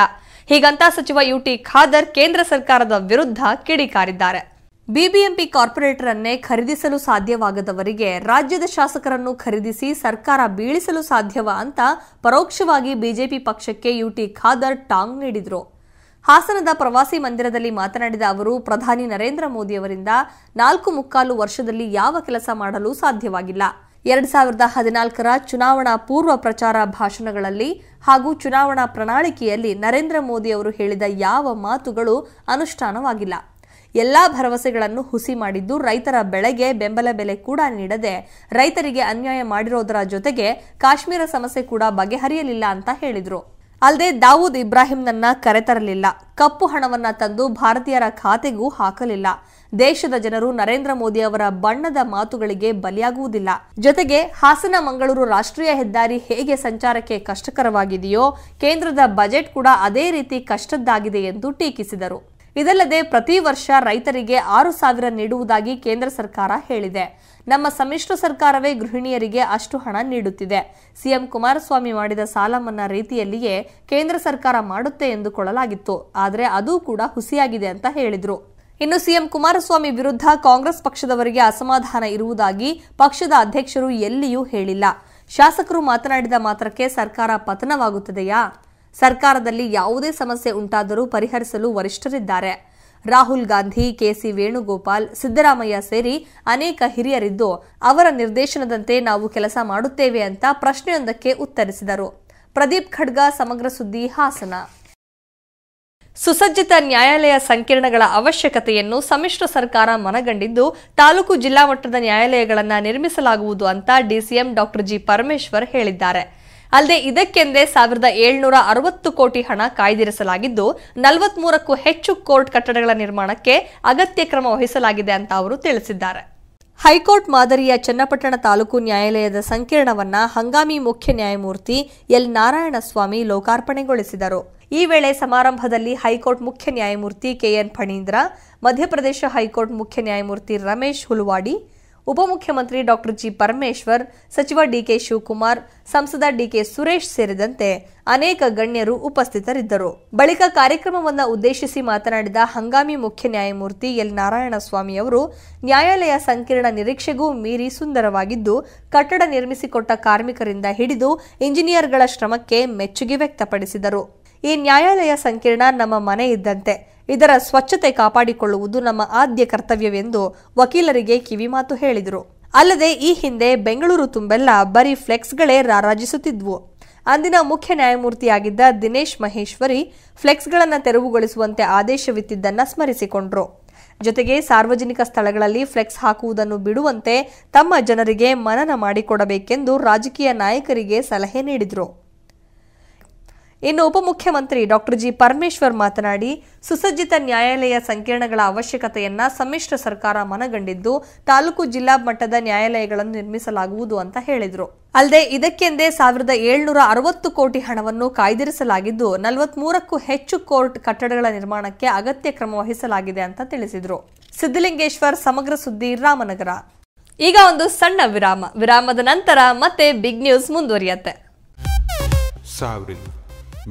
ಹೀಗಂತ ಸಚಿವ ಯುಟಿ ಖಾದರ್ ಕೇಂದ್ರ ಸರ್ಕಾರದ ವಿರುದ್ಧ ಕಿಡಿಕಾರಿದ್ದಾರೆ. ಬಿಬಿಎಂಪಿ ಕಾರ್ಪೊರೇಟರ್ ಅನ್ನೇ ಖರೀದಿಸಲು ಸಾಧ್ಯವಾಗದವರಿಗೆ ರಾಜ್ಯದ ಶಾಸಕರನ್ನು ಖರೀದಿಸಿ ಸರ್ಕಾರ ಬೀಳಿಸಲು ಸಾಧ್ಯವಾ ಅಂತ ಪರೋಕ್ಷವಾಗಿ ಬಿಜೆಪಿ ಪಕ್ಷಕ್ಕೆ ಯುಟಿ ಖಾದರ್ ಟಾಂಗ್ ನೀಡಿದ್ರು. ಹಾಸನದ ಪ್ರವಾಸಿ ಮಂದಿರದಲ್ಲಿ ಮಾತನಾಡಿದ ಅವರು, ಪ್ರಧಾನಿ ನರೇಂದ್ರ ಮೋದಿ ಅವರಿಂದ 4.25 ವರ್ಷದಲ್ಲಿ ಯಾವ ಕೆಲಸ ಮಾಡಲು ಸಾಧ್ಯವಾಗಿಲ್ಲ. 2014ರ ಚುನಾವಣಾ ಪೂರ್ವ ಪ್ರಚಾರ ಭಾಷಣಗಳಲ್ಲಿ ಹಾಗೂ ಚುನಾವಣಾ ಪ್ರಣಾಳಿಕೆಯಲ್ಲಿ ನರೇಂದ್ರ ಮೋದಿ ಅವರು ಹೇಳಿದ ಯಾವ ಮಾತುಗಳು ಅನುಷ್ಠಾನವಾಗಿಲ್ಲ. ಎಲ್ಲಾ ಭರವಸೆಗಳನ್ನು ಹುಸಿ ಮಾಡಿದ್ದು, ರೈತರ ಬೆಳೆಗೆ ಬೆಂಬಲ ಬೆಲೆ ಕೂಡ ನೀಡದೆ ರೈತರಿಗೆ ಅನ್ಯಾಯ ಮಾಡಿರೋದರ ಜೊತೆಗೆ ಕಾಶ್ಮೀರ ಸಮಸ್ಯೆ ಕೂಡ ಬಗೆಹರಿಯಲಿಲ್ಲ ಅಂತ ಹೇಳಿದ್ರು. ಅಲ್ಲದೆ ದಾವೂದ್ ಇಬ್ರಾಹಿಂನನ್ನ ಕರೆತರಲಿಲ್ಲ, ಕಪ್ಪು ಹಣವನ್ನ ತಂದು ಭಾರತೀಯರ ಖಾತೆಗೂ ಹಾಕಲಿಲ್ಲ. ದೇಶದ ಜನರು ನರೇಂದ್ರ ಮೋದಿ ಅವರ ಬಣ್ಣದ ಮಾತುಗಳಿಗೆ ಬಲಿಯಾಗುವುದಿಲ್ಲ. ಜೊತೆಗೆ ಹಾಸನ ಮಂಗಳೂರು ರಾಷ್ಟ್ರೀಯ ಹೆದ್ದಾರಿ ಹೇಗೆ ಸಂಚಾರಕ್ಕೆ ಕಷ್ಟಕರವಾಗಿದೆಯೋ ಕೇಂದ್ರದ ಬಜೆಟ್ ಕೂಡ ಅದೇ ರೀತಿ ಕಷ್ಟದ್ದಾಗಿದೆ ಎಂದು ಟೀಕಿಸಿದರು. ಇದಲ್ಲದೆ ಪ್ರತಿ ವರ್ಷ ರೈತರಿಗೆ 6,000 ನೀಡುವುದಾಗಿ ಕೇಂದ್ರ ಸರ್ಕಾರ ಹೇಳಿದೆ. ನಮ್ಮ ಸಮ್ಮಿಶ್ರ ಸರ್ಕಾರವೇ ಗೃಹಿಣಿಯರಿಗೆ ಅಷ್ಟು ಹಣ ನೀಡುತ್ತಿದೆ. ಸಿಎಂ ಕುಮಾರಸ್ವಾಮಿ ಮಾಡಿದ ಸಾಲ ಮನ್ನಾ ರೀತಿಯಲ್ಲಿಯೇ ಕೇಂದ್ರ ಸರ್ಕಾರ ಮಾಡುತ್ತೆ ಎಂದುಕೊಳ್ಳಲಾಗಿತ್ತು. ಆದರೆ ಅದು ಕೂಡ ಹುಸಿಯಾಗಿದೆ ಅಂತ ಹೇಳಿದ್ರು. ಇನ್ನು ಸಿಎಂ ಕುಮಾರಸ್ವಾಮಿ ವಿರುದ್ಧ ಕಾಂಗ್ರೆಸ್ ಪಕ್ಷದವರಿಗೆ ಅಸಮಾಧಾನ ಇರುವುದಾಗಿ ಪಕ್ಷದ ಅಧ್ಯಕ್ಷರು ಎಲ್ಲಿಯೂ ಹೇಳಿಲ್ಲ. ಶಾಸಕರು ಮಾತನಾಡಿದ ಮಾತ್ರಕ್ಕೆ ಸರ್ಕಾರ ಪತನವಾಗುತ್ತದೆಯಾ? ಸರ್ಕಾರದಲ್ಲಿ ಯಾವುದೇ ಸಮಸ್ಯೆ ಉಂಟಾದರೂ ಪರಿಹರಿಸಲು ವರಿಷ್ಠರಿದ್ದಾರೆ. ರಾಹುಲ್ ಗಾಂಧಿ, ಕೆಸಿ ವೇಣುಗೋಪಾಲ್, ಸಿದ್ದರಾಮಯ್ಯ ಸೇರಿ ಅನೇಕ ಹಿರಿಯರಿದ್ದು ಅವರ ನಿರ್ದೇಶನದಂತೆ ನಾವು ಕೆಲಸ ಮಾಡುತ್ತೇವೆ ಅಂತ ಪ್ರಶ್ನೆಯೊಂದಕ್ಕೆ ಉತ್ತರಿಸಿದರು. ಪ್ರದೀಪ್ ಖಡ್ಗ, ಸಮಗ್ರ ಸುದ್ದಿ, ಹಾಸನ. ಸುಸಜ್ಜಿತ ನ್ಯಾಯಾಲಯ ಸಂಕೀರ್ಣಗಳ ಅವಶ್ಯಕತೆಯನ್ನು ಸಮ್ಮಿಶ್ರ ಸರ್ಕಾರ ಮನಗಂಡಿದ್ದು ತಾಲೂಕು ಜಿಲ್ಲಾ ಮಟ್ಟದ ನ್ಯಾಯಾಲಯಗಳನ್ನು ನಿರ್ಮಿಸಲಾಗುವುದು ಅಂತ ಡಿಸಿಎಂ ಡಾಕ್ಟರ್ ಜಿ ಪರಮೇಶ್ವರ್ ಹೇಳಿದ್ದಾರೆ. ಅಲ್ಲದೆ ಇದಕ್ಕೆಂದೇ 1760 ಕೋಟಿ ಹಣ ಕಾಯ್ದಿರಿಸಲಾಗಿದ್ದು 43ಕ್ಕೂ ಹೆಚ್ಚು ಕೋರ್ಟ್ ಕಟ್ಟಡಗಳ ನಿರ್ಮಾಣಕ್ಕೆ ಅಗತ್ಯ ಕ್ರಮ ವಹಿಸಲಾಗಿದೆ ಅಂತ ಅವರು ತಿಳಿಸಿದ್ದಾರೆ. ಹೈಕೋರ್ಟ್ ಮಾದರಿಯ ಚನ್ನಪಟ್ಟಣ ತಾಲೂಕು ನ್ಯಾಯಾಲಯದ ಸಂಕೀರ್ಣವನ್ನ ಹಂಗಾಮಿ ಮುಖ್ಯ ನ್ಯಾಯಮೂರ್ತಿ ಎಲ್ ನಾರಾಯಣಸ್ವಾಮಿ ಲೋಕಾರ್ಪಣೆಗೊಳಿಸಿದರು. ಈ ವೇಳೆ ಸಮಾರಂಭದಲ್ಲಿ ಹೈಕೋರ್ಟ್ ಮುಖ್ಯ ನ್ಯಾಯಮೂರ್ತಿ ಕೆಎನ್ ಫಣೀಂದ್ರ, ಮಧ್ಯಪ್ರದೇಶ ಹೈಕೋರ್ಟ್ ಮುಖ್ಯ ನ್ಯಾಯಮೂರ್ತಿ ರಮೇಶ್ ಹುಲವಾಡಿ, ಉಪಮುಖ್ಯಮಂತ್ರಿ ಡಾಕ್ಟರ್ ಜಿ ಪರಮೇಶ್ವರ್, ಸಚಿವ ಡಿಕೆ ಶಿವಕುಮಾರ್, ಸಂಸದ ಡಿಕೆ ಸುರೇಶ್ ಸೇರಿದಂತೆ ಅನೇಕ ಗಣ್ಯರು ಉಪಸ್ಥಿತರಿದ್ದರು. ಬಳಿಕ ಕಾರ್ಯಕ್ರಮವನ್ನು ಉದ್ದೇಶಿಸಿ ಮಾತನಾಡಿದ ಹಂಗಾಮಿ ಮುಖ್ಯ ನ್ಯಾಯಮೂರ್ತಿ ಎಲ್ ನಾರಾಯಣಸ್ವಾಮಿ ಅವರು, ನ್ಯಾಯಾಲಯ ಸಂಕೀರ್ಣ ನಿರೀಕ್ಷೆಗೂ ಮೀರಿ ಸುಂದರವಾಗಿದ್ದು, ಕಟ್ಟಡ ನಿರ್ಮಿಸಿಕೊಟ್ಟ ಕಾರ್ಮಿಕರಿಂದ ಹಿಡಿದು ಇಂಜಿನಿಯರ್ಗಳ ಶ್ರಮಕ್ಕೆ ಮೆಚ್ಚುಗೆ ವ್ಯಕ್ತಪಡಿಸಿದರು. ಈ ನ್ಯಾಯಾಲಯ ಸಂಕೀರ್ಣ ನಮ್ಮ ಮನೆ ಇದ್ದಂತೆ, ಇದರ ಸ್ವಚ್ಛತೆ ಕಾಪಾಡಿಕೊಳ್ಳುವುದು ನಮ್ಮ ಆದ್ಯ ಕರ್ತವ್ಯವೆಂದು ವಕೀಲರಿಗೆ ಕಿವಿಮಾತು ಹೇಳಿದರು. ಅಲ್ಲದೆ ಈ ಹಿಂದೆ ಬೆಂಗಳೂರು ತುಂಬೆಲ್ಲ ಬರೀ ಫ್ಲೆಕ್ಸ್ಗಳೇ ರಾರಾಜಿಸುತ್ತಿದ್ವು. ಅಂದಿನ ಮುಖ್ಯ ನ್ಯಾಯಮೂರ್ತಿಯಾಗಿದ್ದ ದಿನೇಶ್ ಮಹೇಶ್ವರಿ ಫ್ಲೆಕ್ಸ್ಗಳನ್ನು ತೆರವುಗೊಳಿಸುವಂತೆ ಆದೇಶವಿತ್ತಿದ್ದನ್ನು ಸ್ಮರಿಸಿಕೊಂಡರು. ಜೊತೆಗೆ ಸಾರ್ವಜನಿಕ ಸ್ಥಳಗಳಲ್ಲಿ ಫ್ಲೆಕ್ಸ್ ಹಾಕುವುದನ್ನು ಬಿಡುವಂತೆ ತಮ್ಮ ಜನರಿಗೆ ಮನನ ಮಾಡಿಕೊಡಬೇಕೆಂದು ರಾಜಕೀಯ ನಾಯಕರಿಗೆ ಸಲಹೆ ನೀಡಿದರು. ಇನ್ನು ಉಪಮುಖ್ಯಮಂತ್ರಿ ಡಾಕ್ಟರ್ ಜಿ ಪರಮೇಶ್ವರ್ ಮಾತನಾಡಿ, ಸುಸಜ್ಜಿತ ನ್ಯಾಯಾಲಯ ಸಂಕೀರ್ಣಗಳ ಅವಶ್ಯಕತೆಯನ್ನ ಸಮ್ಮಿಶ್ರ ಸರ್ಕಾರ ಮನಗಂಡಿದ್ದು ತಾಲೂಕು ಜಿಲ್ಲಾ ಮಟ್ಟದ ನ್ಯಾಯಾಲಯಗಳನ್ನು ನಿರ್ಮಿಸಲಾಗುವುದು ಅಂತ ಹೇಳಿದರು. ಅಲ್ಲದೆ ಇದಕ್ಕೆಂದೇ 1760 ಕೋಟಿ ಹಣವನ್ನು ಕಾಯ್ದಿರಿಸಲಾಗಿದ್ದು 43ಕ್ಕೂ ಹೆಚ್ಚು ಕೋರ್ಟ್ ಕಟ್ಟಡಗಳ ನಿರ್ಮಾಣಕ್ಕೆ ಅಗತ್ಯ ಕ್ರಮ ವಹಿಸಲಾಗಿದೆ ಅಂತ ತಿಳಿಸಿದರು. ಸಿದ್ದಲಿಂಗೇಶ್ವರ್, ಸಮಗ್ರ ಸುದ್ದಿ, ರಾಮನಗರ. ಈಗ ಒಂದು ಸಣ್ಣ ವಿರಾಮದ ನಂತರ ಮತ್ತೆ ಬಿಗ್ ನ್ಯೂಸ್ ಮುಂದುವರಿಯುತ್ತೆ.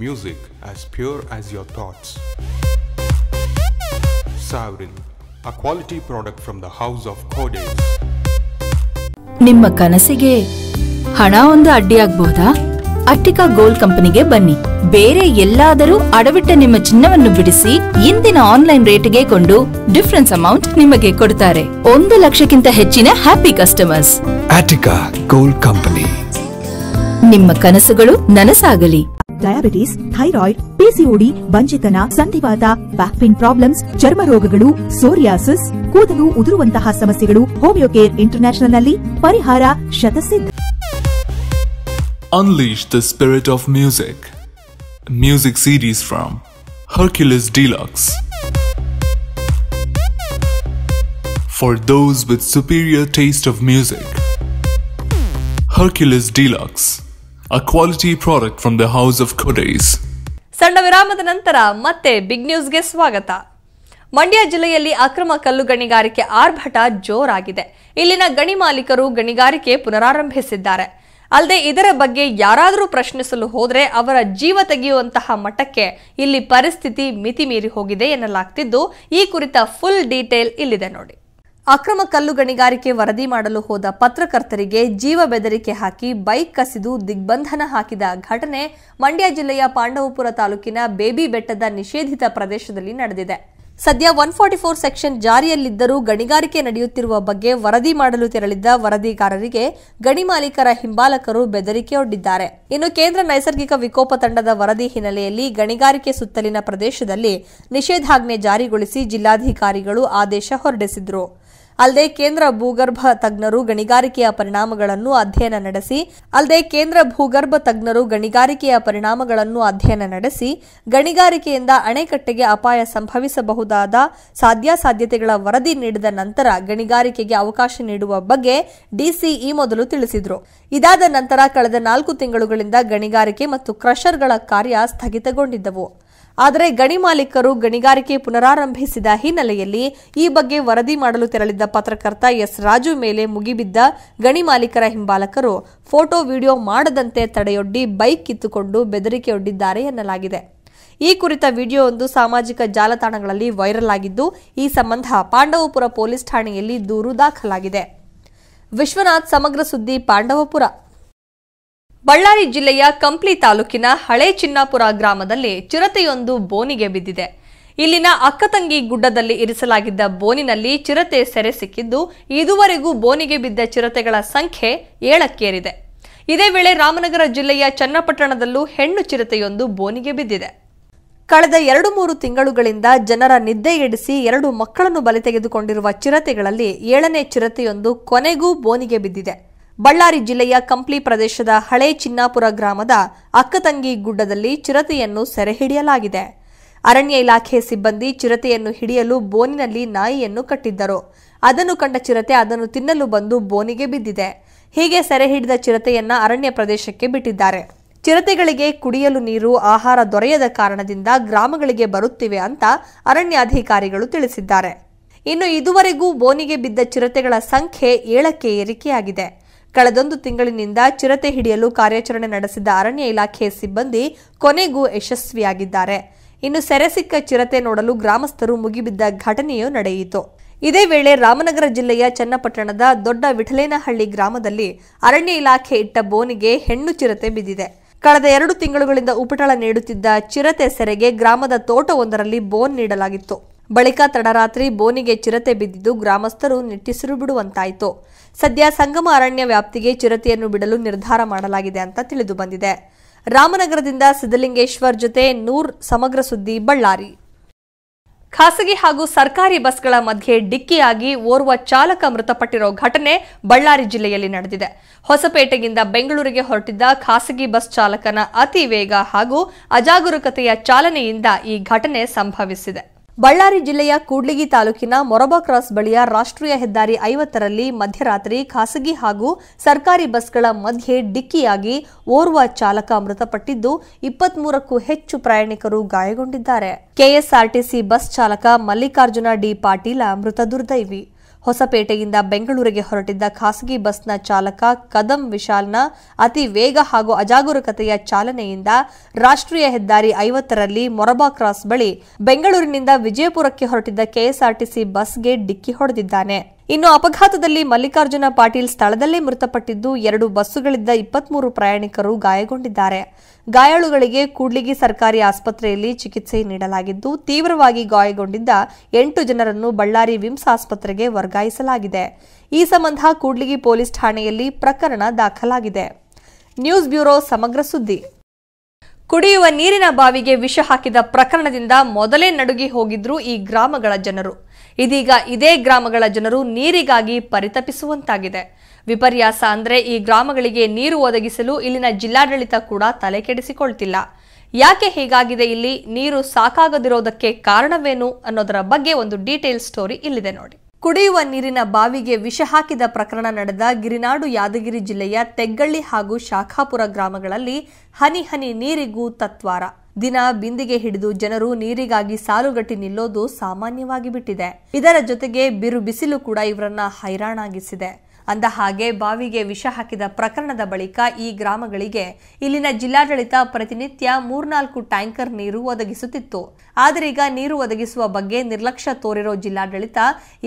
Music as pure as your thoughts. Savril, a quality product from the house of Codes. ನಿಮ್ಮ ಕನಸಿಗೆ ಹಣ ಒಂದು ಅಡ್ಡಿಯಾಗಬಹುದಾ? ಅಟ್ಟಿಕಾ ಗೋಲ್ಡ್ ಕಂಪನಿಗೆ ಬನ್ನಿ. ಬೇರೆ ಎಲ್ಲಾದರೂ ಅಡವಿಟ್ಟ ನಿಮ್ಮ ಚಿನ್ನವನ್ನು ಬಿಡಿಸಿ ಇಂದಿನ ಆನ್ಲೈನ್ ರೇಟ್ಗೆ ಕೊಂಡು ಡಿಫರೆನ್ಸ್ ಅಮೌಂಟ್ ನಿಮಗೆ ಕೊಡ್ತಾರೆ. 1 ಲಕ್ಷಕ್ಕಿಂತ ಹೆಚ್ಚಿನ happy customers. Attica gold company. ನಿಮ್ಮ ಕನಸುಗಳು ನನಸಾಗಲಿ. ಡಯಾಬಿಟಿಸ್, ಥೈರಾಯ್ಡ್, ಪಿಸಿಒಡಿ, ಬಂಜಿತನ, ಸಂಧಿವಾತ, ಬ್ಯಾಕ್ ಪೇನ್ ಪ್ರಾಬ್ಲಮ್ಸ್, ಚರ್ಮ ರೋಗಗಳು, ಸೋರಿಯಾಸಿಸ್, ಕೂದಲು ಉದುರುವಂತಹ ಸಮಸ್ಯೆಗಳು ಹೋಮಿಯೋಕೇರ್ ಇಂಟರ್ನ್ಯಾಷನಲ್ ನಲ್ಲಿ ಪರಿಹಾರ ಶತಸಿದ್ಧ. Unleash the spirit of music. Music series from Hercules Deluxe. For those with superior taste of music. Hercules Deluxe, a quality product from the house of Codes. ಸಣ್ಣ ವಿರಾಮದ ನಂತರ ಮತ್ತೆ ಬಿಗ್ ನ್ಯೂಸ್ಗೆ ಸ್ವಾಗತ. ಮಂಡ್ಯ ಜಿಲ್ಲೆಯಲ್ಲಿ ಅಕ್ರಮ ಕಲ್ಲು ಗಣಿಗಾರಿಕೆ ಆರ್ಭಟ ಜೋರಾಗಿದೆ. ಇಲ್ಲಿನ ಗಣಿ ಮಾಲೀಕರು ಗಣಿಗಾರಿಕೆ ಪುನರಾರಂಭಿಸಿದ್ದಾರೆ. ಅಲ್ಲದೆ ಇದರ ಬಗ್ಗೆ ಯಾರಾದರೂ ಪ್ರಶ್ನಿಸಲು ಹೋದರೆ ಅವರ ಜೀವ ತೆಗೆಯುವಂತಹ ಮಟ್ಟಕ್ಕೆ ಇಲ್ಲಿ ಪರಿಸ್ಥಿತಿ ಮಿತಿ ಮೀರಿ ಹೋಗಿದೆ ಎನ್ನಲಾಗ್ತಿದ್ದು, ಈ ಕುರಿತ ಫುಲ್ ಡೀಟೇಲ್ ಇಲ್ಲಿದೆ ನೋಡಿ. ಅಕ್ರಮ ಕಲ್ಲು ಗಣಿಗಾರಿಕೆ ವರದಿ ಮಾಡಲು ಹೋದ ಪತ್ರಕರ್ತರಿಗೆ ಜೀವ ಬೆದರಿಕೆ ಹಾಕಿ ಬೈಕ್ ಕಸಿದು ದಿಗ್ಬಂಧನ ಹಾಕಿದ ಘಟನೆ ಮಂಡ್ಯ ಜಿಲ್ಲೆಯ ಪಾಂಡವಪುರ ತಾಲೂಕಿನ ಬೇಬಿ ಬೆಟ್ಟದ ನಿಷೇಧಿತ ಪ್ರದೇಶದಲ್ಲಿ ನಡೆದಿದೆ. ಸದ್ಯ 144 ಸೆಕ್ಷನ್ ಜಾರಿಯಲ್ಲಿದ್ದರೂ ಗಣಿಗಾರಿಕೆ ನಡೆಯುತ್ತಿರುವ ಬಗ್ಗೆ ವರದಿ ಮಾಡಲು ತೆರಳಿದ್ದ ವರದಿಗಾರರಿಗೆ ಗಣಿ ಮಾಲೀಕರ ಹಿಂಬಾಲಕರು ಬೆದರಿಕೆಯೊಡ್ಡಿದ್ದಾರೆ. ಇನ್ನು ಕೇಂದ್ರ ನೈಸರ್ಗಿಕ ವಿಕೋಪ ತಂಡದ ವರದಿ ಹಿನ್ನೆಲೆಯಲ್ಲಿ ಗಣಿಗಾರಿಕೆ ಸುತ್ತಲಿನ ಪ್ರದೇಶದಲ್ಲಿ ನಿಷೇಧಾಜ್ಞೆ ಜಾರಿಗೊಳಿಸಿ ಜಿಲ್ಲಾಧಿಕಾರಿಗಳು ಆದೇಶ ಹೊರಡಿಸಿದ್ರು. ಅಲ್ಲದೆ ಕೇಂದ್ರ ಭೂಗರ್ಭ ತಜ್ಞರು ಗಣಿಗಾರಿಕೆಯ ಪರಿಣಾಮಗಳನ್ನು ಅಧ್ಯಯನ ನಡೆಸಿ ಗಣಿಗಾರಿಕೆಯಿಂದ ಅಣೆಕಟ್ಟೆಗೆ ಅಪಾಯ ಸಂಭವಿಸಬಹುದಾದ ಸಾಧ್ಯಾಸಾಧ್ಯತೆಗಳ ವರದಿ ನೀಡಿದ ನಂತರ ಗಣಿಗಾರಿಕೆಗೆ ಅವಕಾಶ ನೀಡುವ ಬಗ್ಗೆ ಡಿಸಿ ಈ ಮೊದಲು ತಿಳಿಸಿದ್ರು. ಇದಾದ ನಂತರ ಕಳೆದ 4 ತಿಂಗಳುಗಳಿಂದ ಗಣಿಗಾರಿಕೆ ಮತ್ತು ಕ್ರಷರ್ಗಳ ಕಾರ್ಯ ಸ್ಥಗಿತಗೊಂಡಿದ್ದವು. ಆದರೆ ಗಣಿ ಮಾಲೀಕರು ಗಣಿಗಾರಿಕೆ ಪುನರಾರಂಭಿಸಿದ ಹಿನ್ನೆಲೆಯಲ್ಲಿ ಈ ಬಗ್ಗೆ ವರದಿ ಮಾಡಲು ತೆರಳಿದ್ದ ಪತ್ರಕರ್ತ ಎಸ್ ರಾಜು ಮೇಲೆ ಮುಗಿಬಿದ್ದ ಗಣಿ ಮಾಲೀಕರ ಹಿಂಬಾಲಕರು ಫೋಟೋ ವಿಡಿಯೋ ಮಾಡದಂತೆ ತಡೆಯೊಡ್ಡಿ ಬೈಕ್ ಕಿತ್ತುಕೊಂಡು ಬೆದರಿಕೆಯೊಡ್ಡಿದ್ದಾರೆ ಎನ್ನಲಾಗಿದೆ. ಈ ಕುರಿತ ವಿಡಿಯೋವೊಂದು ಸಾಮಾಜಿಕ ಜಾಲತಾಣಗಳಲ್ಲಿ ವೈರಲ್ ಆಗಿದ್ದು, ಈ ಸಂಬಂಧ ಪಾಂಡವಪುರ ಪೊಲೀಸ್ ಠಾಣೆಯಲ್ಲಿ ದೂರು ದಾಖಲಾಗಿದೆ. ವಿಶ್ವನಾಥ್, ಸಮಗ್ರ ಸುದ್ದಿ, ಪಾಂಡವಪುರ. ಬಳ್ಳಾರಿ ಜಿಲ್ಲೆಯ ಕಂಪ್ಲಿ ತಾಲೂಕಿನ ಹಳೆ ಚಿನ್ನಾಪುರ ಗ್ರಾಮದಲ್ಲಿ ಚಿರತೆಯೊಂದು ಬೋನಿಗೆ ಬಿದ್ದಿದೆ. ಇಲ್ಲಿನ ಅಕ್ಕತಂಗಿ ಗುಡ್ಡದಲ್ಲಿ ಇರಿಸಲಾಗಿದ್ದ ಬೋನಿನಲ್ಲಿ ಚಿರತೆ ಸೆರೆ ಸಿಕ್ಕಿದ್ದು, ಇದುವರೆಗೂ ಬೋನಿಗೆ ಬಿದ್ದ ಚಿರತೆಗಳ ಸಂಖ್ಯೆ 7ಕ್ಕೇರಿದೆ. ಇದೇ ವೇಳೆ ರಾಮನಗರ ಜಿಲ್ಲೆಯ ಚನ್ನಪಟ್ಟಣದಲ್ಲೂ ಹೆಣ್ಣು ಚಿರತೆಯೊಂದು ಬೋನಿಗೆ ಬಿದ್ದಿದೆ. ಕಳೆದ 2-3 ತಿಂಗಳುಗಳಿಂದ ಜನರ ನಿದ್ದೆಗೆಡಿಸಿ 2 ಮಕ್ಕಳನ್ನು ಬಲಿ ತೆಗೆದುಕೊಂಡಿರುವ ಚಿರತೆಗಳಲ್ಲಿ 7ನೇ ಚಿರತೆಯೊಂದು ಕೊನೆಗೂ ಬೋನಿಗೆ ಬಿದ್ದಿದೆ. ಬಳ್ಳಾರಿ ಜಿಲ್ಲೆಯ ಕಂಪ್ಲಿ ಪ್ರದೇಶದ ಹಳೆ ಚಿನ್ನಾಪುರ ಗ್ರಾಮದ ಅಕ್ಕತಂಗಿ ಗುಡ್ಡದಲ್ಲಿ ಚಿರತೆಯನ್ನು ಸೆರೆ ಹಿಡಿಯಲಾಗಿದೆ. ಅರಣ್ಯ ಇಲಾಖೆ ಸಿಬ್ಬಂದಿ ಚಿರತೆಯನ್ನು ಹಿಡಿಯಲು ಬೋನಿನಲ್ಲಿ ನಾಯಿಯನ್ನು ಕಟ್ಟಿದ್ದರು. ಅದನ್ನು ಕಂಡ ಚಿರತೆ ಅದನ್ನು ತಿನ್ನಲು ಬಂದು ಬೋನಿಗೆ ಬಿದ್ದಿದೆ. ಹೀಗೆ ಸೆರೆ ಹಿಡಿದ ಚಿರತೆಯನ್ನ ಅರಣ್ಯ ಪ್ರದೇಶಕ್ಕೆ ಬಿಟ್ಟಿದ್ದಾರೆ. ಚಿರತೆಗಳಿಗೆ ಕುಡಿಯಲು ನೀರು, ಆಹಾರ ದೊರೆಯದ ಕಾರಣದಿಂದ ಗ್ರಾಮಗಳಿಗೆ ಬರುತ್ತಿವೆ ಅಂತ ಅರಣ್ಯಾಧಿಕಾರಿಗಳು ತಿಳಿಸಿದ್ದಾರೆ. ಇನ್ನು ಇದುವರೆಗೂ ಬೋನಿಗೆ ಬಿದ್ದ ಚಿರತೆಗಳ ಸಂಖ್ಯೆ 7ಕ್ಕೆ ಏರಿಕೆಯಾಗಿದೆ. ಕಳೆದೊಂದು ತಿಂಗಳಿನಿಂದ ಚಿರತೆ ಹಿಡಿಯಲು ಕಾರ್ಯಾಚರಣೆ ನಡೆಸಿದ ಅರಣ್ಯ ಇಲಾಖೆ ಸಿಬ್ಬಂದಿ ಕೊನೆಗೂ ಯಶಸ್ವಿಯಾಗಿದ್ದಾರೆ. ಇನ್ನು ಸೆರೆ ಸಿಕ್ಕ ಚಿರತೆ ನೋಡಲು ಗ್ರಾಮಸ್ಥರು ಮುಗಿಬಿದ್ದ ಘಟನೆಯೂ ನಡೆಯಿತು. ಇದೇ ವೇಳೆ ರಾಮನಗರ ಜಿಲ್ಲೆಯ ಚನ್ನಪಟ್ಟಣದ ದೊಡ್ಡ ವಿಠಲೇನಹಳ್ಳಿ ಗ್ರಾಮದಲ್ಲಿ ಅರಣ್ಯ ಇಲಾಖೆ ಇಟ್ಟ ಬೋನಿಗೆ ಹೆಣ್ಣು ಚಿರತೆ ಬಿದ್ದಿದೆ. ಕಳೆದ 2 ತಿಂಗಳುಗಳಿಂದ ಉಪಟಳ ನೀಡುತ್ತಿದ್ದ ಚಿರತೆ ಸೆರೆಗೆ ಗ್ರಾಮದ ತೋಟವೊಂದರಲ್ಲಿ ಬೋನ್ ನೀಡಲಾಗಿತ್ತು. ಬಳಿಕ ತಡರಾತ್ರಿ ಬೋನಿಗೆ ಚಿರತೆ ಬಿದ್ದಿದ್ದು ಗ್ರಾಮಸ್ಥರು ನಿಟ್ಟುಸಿರು ಬಿಡುವಂತಾಯಿತು. ಸದ್ಯ ಸಂಗಮ ಅರಣ್ಯ ವ್ಯಾಪ್ತಿಗೆ ಚಿರತೆಯನ್ನು ಬಿಡಲು ನಿರ್ಧಾರ ಮಾಡಲಾಗಿದೆ ಅಂತ ತಿಳಿದು ಬಂದಿದೆ. ರಾಮನಗರದಿಂದ ಸಿದ್ದಲಿಂಗೇಶ್ವರ್ ಜೊತೆ ನೂರ್, ಸಮಗ್ರ ಸುದ್ದಿ, ಬಳ್ಳಾರಿ. ಖಾಸಗಿ ಹಾಗೂ ಸರ್ಕಾರಿ ಬಸ್ಗಳ ಮಧ್ಯೆ ಡಿಕ್ಕಿಯಾಗಿ ಓರ್ವ ಚಾಲಕ ಮೃತಪಟ್ಟಿರೋ ಘಟನೆ ಬಳ್ಳಾರಿ ಜಿಲ್ಲೆಯಲ್ಲಿ ನಡೆದಿದೆ. ಹೊಸಪೇಟೆಯಿಂದ ಬೆಂಗಳೂರಿಗೆ ಹೊರಟಿದ್ದ ಖಾಸಗಿ ಬಸ್ ಚಾಲಕನ ಅತಿ ವೇಗ ಹಾಗೂ ಅಜಾಗರೂಕತೆಯ ಚಾಲನೆಯಿಂದ ಈ ಘಟನೆ ಸಂಭವಿಸಿದೆ. ಬಳ್ಳಾರಿ ಜಿಲ್ಲೆಯ ಕೂಡ್ಲಿಗಿ ತಾಲೂಕಿನ ಮೊರಬಾ ಕ್ರಾಸ್ ಬಳಿಯ ರಾಷ್ಟ್ರೀಯ ಹೆದ್ದಾರಿ 50ರಲ್ಲಿ ಮಧ್ಯರಾತ್ರಿ ಖಾಸಗಿ ಹಾಗೂ ಸರ್ಕಾರಿ ಬಸ್ಗಳ ಮಧ್ಯೆ ಡಿಕ್ಕಿಯಾಗಿ ಓರ್ವ ಚಾಲಕ ಮೃತಪಟ್ಟಿದ್ದು 23ಕ್ಕೂ ಹೆಚ್ಚು ಪ್ರಯಾಣಿಕರು ಗಾಯಗೊಂಡಿದ್ದಾರೆ. ಕೆಎಸ್ಆರ್ಟಿಸಿ ಬಸ್ ಚಾಲಕ ಮಲ್ಲಿಕಾರ್ಜುನ ಡಿ ಪಾಟೀಲ ಮೃತ ದುರ್ದೈವಿ. ಹೊಸಪೇಟೆಯಿಂದ ಬೆಂಗಳೂರಿಗೆ ಹೊರಟಿದ್ದ ಖಾಸಗಿ ಬಸ್ನ ಚಾಲಕ ಕದಂ ವಿಶಾಲ್ನ ಅತಿ ವೇಗ ಹಾಗೂ ಅಜಾಗರೂಕತೆಯ ಚಾಲನೆಯಿಂದ ರಾಷ್ಟ್ರೀಯ ಹೆದ್ದಾರಿ 50ರಲ್ಲಿ ಮೊರಬಾ ಕ್ರಾಸ್ ಬಳಿ ಬೆಂಗಳೂರಿನಿಂದ ವಿಜಯಪುರಕ್ಕೆ ಹೊರಟಿದ್ದ ಕೆಎಸ್ಆರ್ಟಿಸಿ ಬಸ್ಗೆ ಡಿಕ್ಕಿ ಹೊಡೆದಿದ್ದಾನೆ. ಇನ್ನು ಅಪಘಾತದಲ್ಲಿ ಮಲ್ಲಿಕಾರ್ಜುನ ಪಾಟೀಲ್ ಸ್ಥಳದಲ್ಲೇ ಮೃತಪಟ್ಟಿದ್ದು 2 ಬಸ್ಸುಗಳಿದ್ದ 23 ಪ್ರಯಾಣಿಕರು ಗಾಯಗೊಂಡಿದ್ದಾರೆ. ಗಾಯಾಳುಗಳಿಗೆ ಕೂಡ್ಲಿಗಿ ಸರ್ಕಾರಿ ಆಸ್ಪತ್ರೆಯಲ್ಲಿ ಚಿಕಿತ್ಸೆ ನೀಡಲಾಗಿದ್ದು ತೀವ್ರವಾಗಿ ಗಾಯಗೊಂಡಿದ್ದ 8 ಜನರನ್ನು ಬಳ್ಳಾರಿ ವಿಮ್ಸ್ ಆಸ್ಪತ್ರೆಗೆ ವರ್ಗಾಯಿಸಲಾಗಿದೆ. ಈ ಸಂಬಂಧ ಕೂಡ್ಲಿಗಿ ಪೊಲೀಸ್ ಠಾಣೆಯಲ್ಲಿ ಪ್ರಕರಣ ದಾಖಲಾಗಿದೆ. ನ್ಯೂಸ್ ಬ್ಯೂರೋ, ಸಮಗ್ರ ಸುದ್ದಿ. ಕುಡಿಯುವ ನೀರಿನ ಬಾವಿಗೆ ವಿಷ ಹಾಕಿದ ಪ್ರಕರಣದಿಂದ ಮೊದಲೇ ನಡುಗಿ ಹೋಗಿದ್ರು ಈ ಗ್ರಾಮಗಳ ಜನರು. ಇದೀಗ ಇದೇ ಗ್ರಾಮಗಳ ಜನರು ನೀರಿಗಾಗಿ ಪರಿತಪಿಸುವಂತಾಗಿದೆ. ವಿಪರ್ಯಾಸ ಅಂದ್ರೆ ಈ ಗ್ರಾಮಗಳಿಗೆ ನೀರು ಒದಗಿಸಲು ಇಲ್ಲಿನ ಜಿಲ್ಲಾಡಳಿತ ಕೂಡ ತಲೆ ಕೆಡಿಸಿಕೊಳ್ತಿಲ್ಲ. ಯಾಕೆ ಹೀಗಾಗಿದೆ, ಇಲ್ಲಿ ನೀರು ಸಾಕಾಗದಿರೋದಕ್ಕೆ ಕಾರಣವೇನು ಅನ್ನೋದರ ಬಗ್ಗೆ ಒಂದು ಡೀಟೇಲ್ ಸ್ಟೋರಿ ಇಲ್ಲಿದೆ ನೋಡಿ. ಕುಡಿಯುವ ನೀರಿನ ಬಾವಿಗೆ ವಿಷ ಹಾಕಿದ ಪ್ರಕರಣ ನಡೆದ ಗಿರಿನಾಡು ಯಾದಗಿರಿ ಜಿಲ್ಲೆಯ ತೆಗ್ಗಳ್ಳಿ ಹಾಗೂ ಶಾಖಾಪುರ ಗ್ರಾಮಗಳಲ್ಲಿ ಹನಿ ಹನಿ ನೀರಿಗೂ ತತ್ವಾರ. ದಿನ ಬಿಂದಿಗೆ ಹಿಡಿದು ಜನರು ನೀರಿಗಾಗಿ ಸಾಲುಗಟ್ಟಿ ನಿಲ್ಲೋದು ಸಾಮಾನ್ಯವಾಗಿ ಬಿಟ್ಟಿದೆ. ಇದರ ಜೊತೆಗೆ ಬಿರು ಬಿಸಿಲು ಕೂಡ ಇವರನ್ನ ಹೈರಾಣಾಗಿಸಿದೆ. ಅಂದ ಹಾಗೆ ಬಾವಿಗೆ ವಿಷ ಹಾಕಿದ ಪ್ರಕರಣದ ಬಳಿಕ ಈ ಗ್ರಾಮಗಳಿಗೆ ಇಲ್ಲಿನ ಜಿಲ್ಲಾಡಳಿತ ಪ್ರತಿನಿತ್ಯ 3-4 ಟ್ಯಾಂಕರ್ ನೀರು ಒದಗಿಸುತ್ತಿತ್ತು. ಆದರೆ ಈಗ ನೀರು ಒದಗಿಸುವ ಬಗ್ಗೆ ನಿರ್ಲಕ್ಷ್ಯ ತೋರಿರೋ ಜಿಲ್ಲಾಡಳಿತ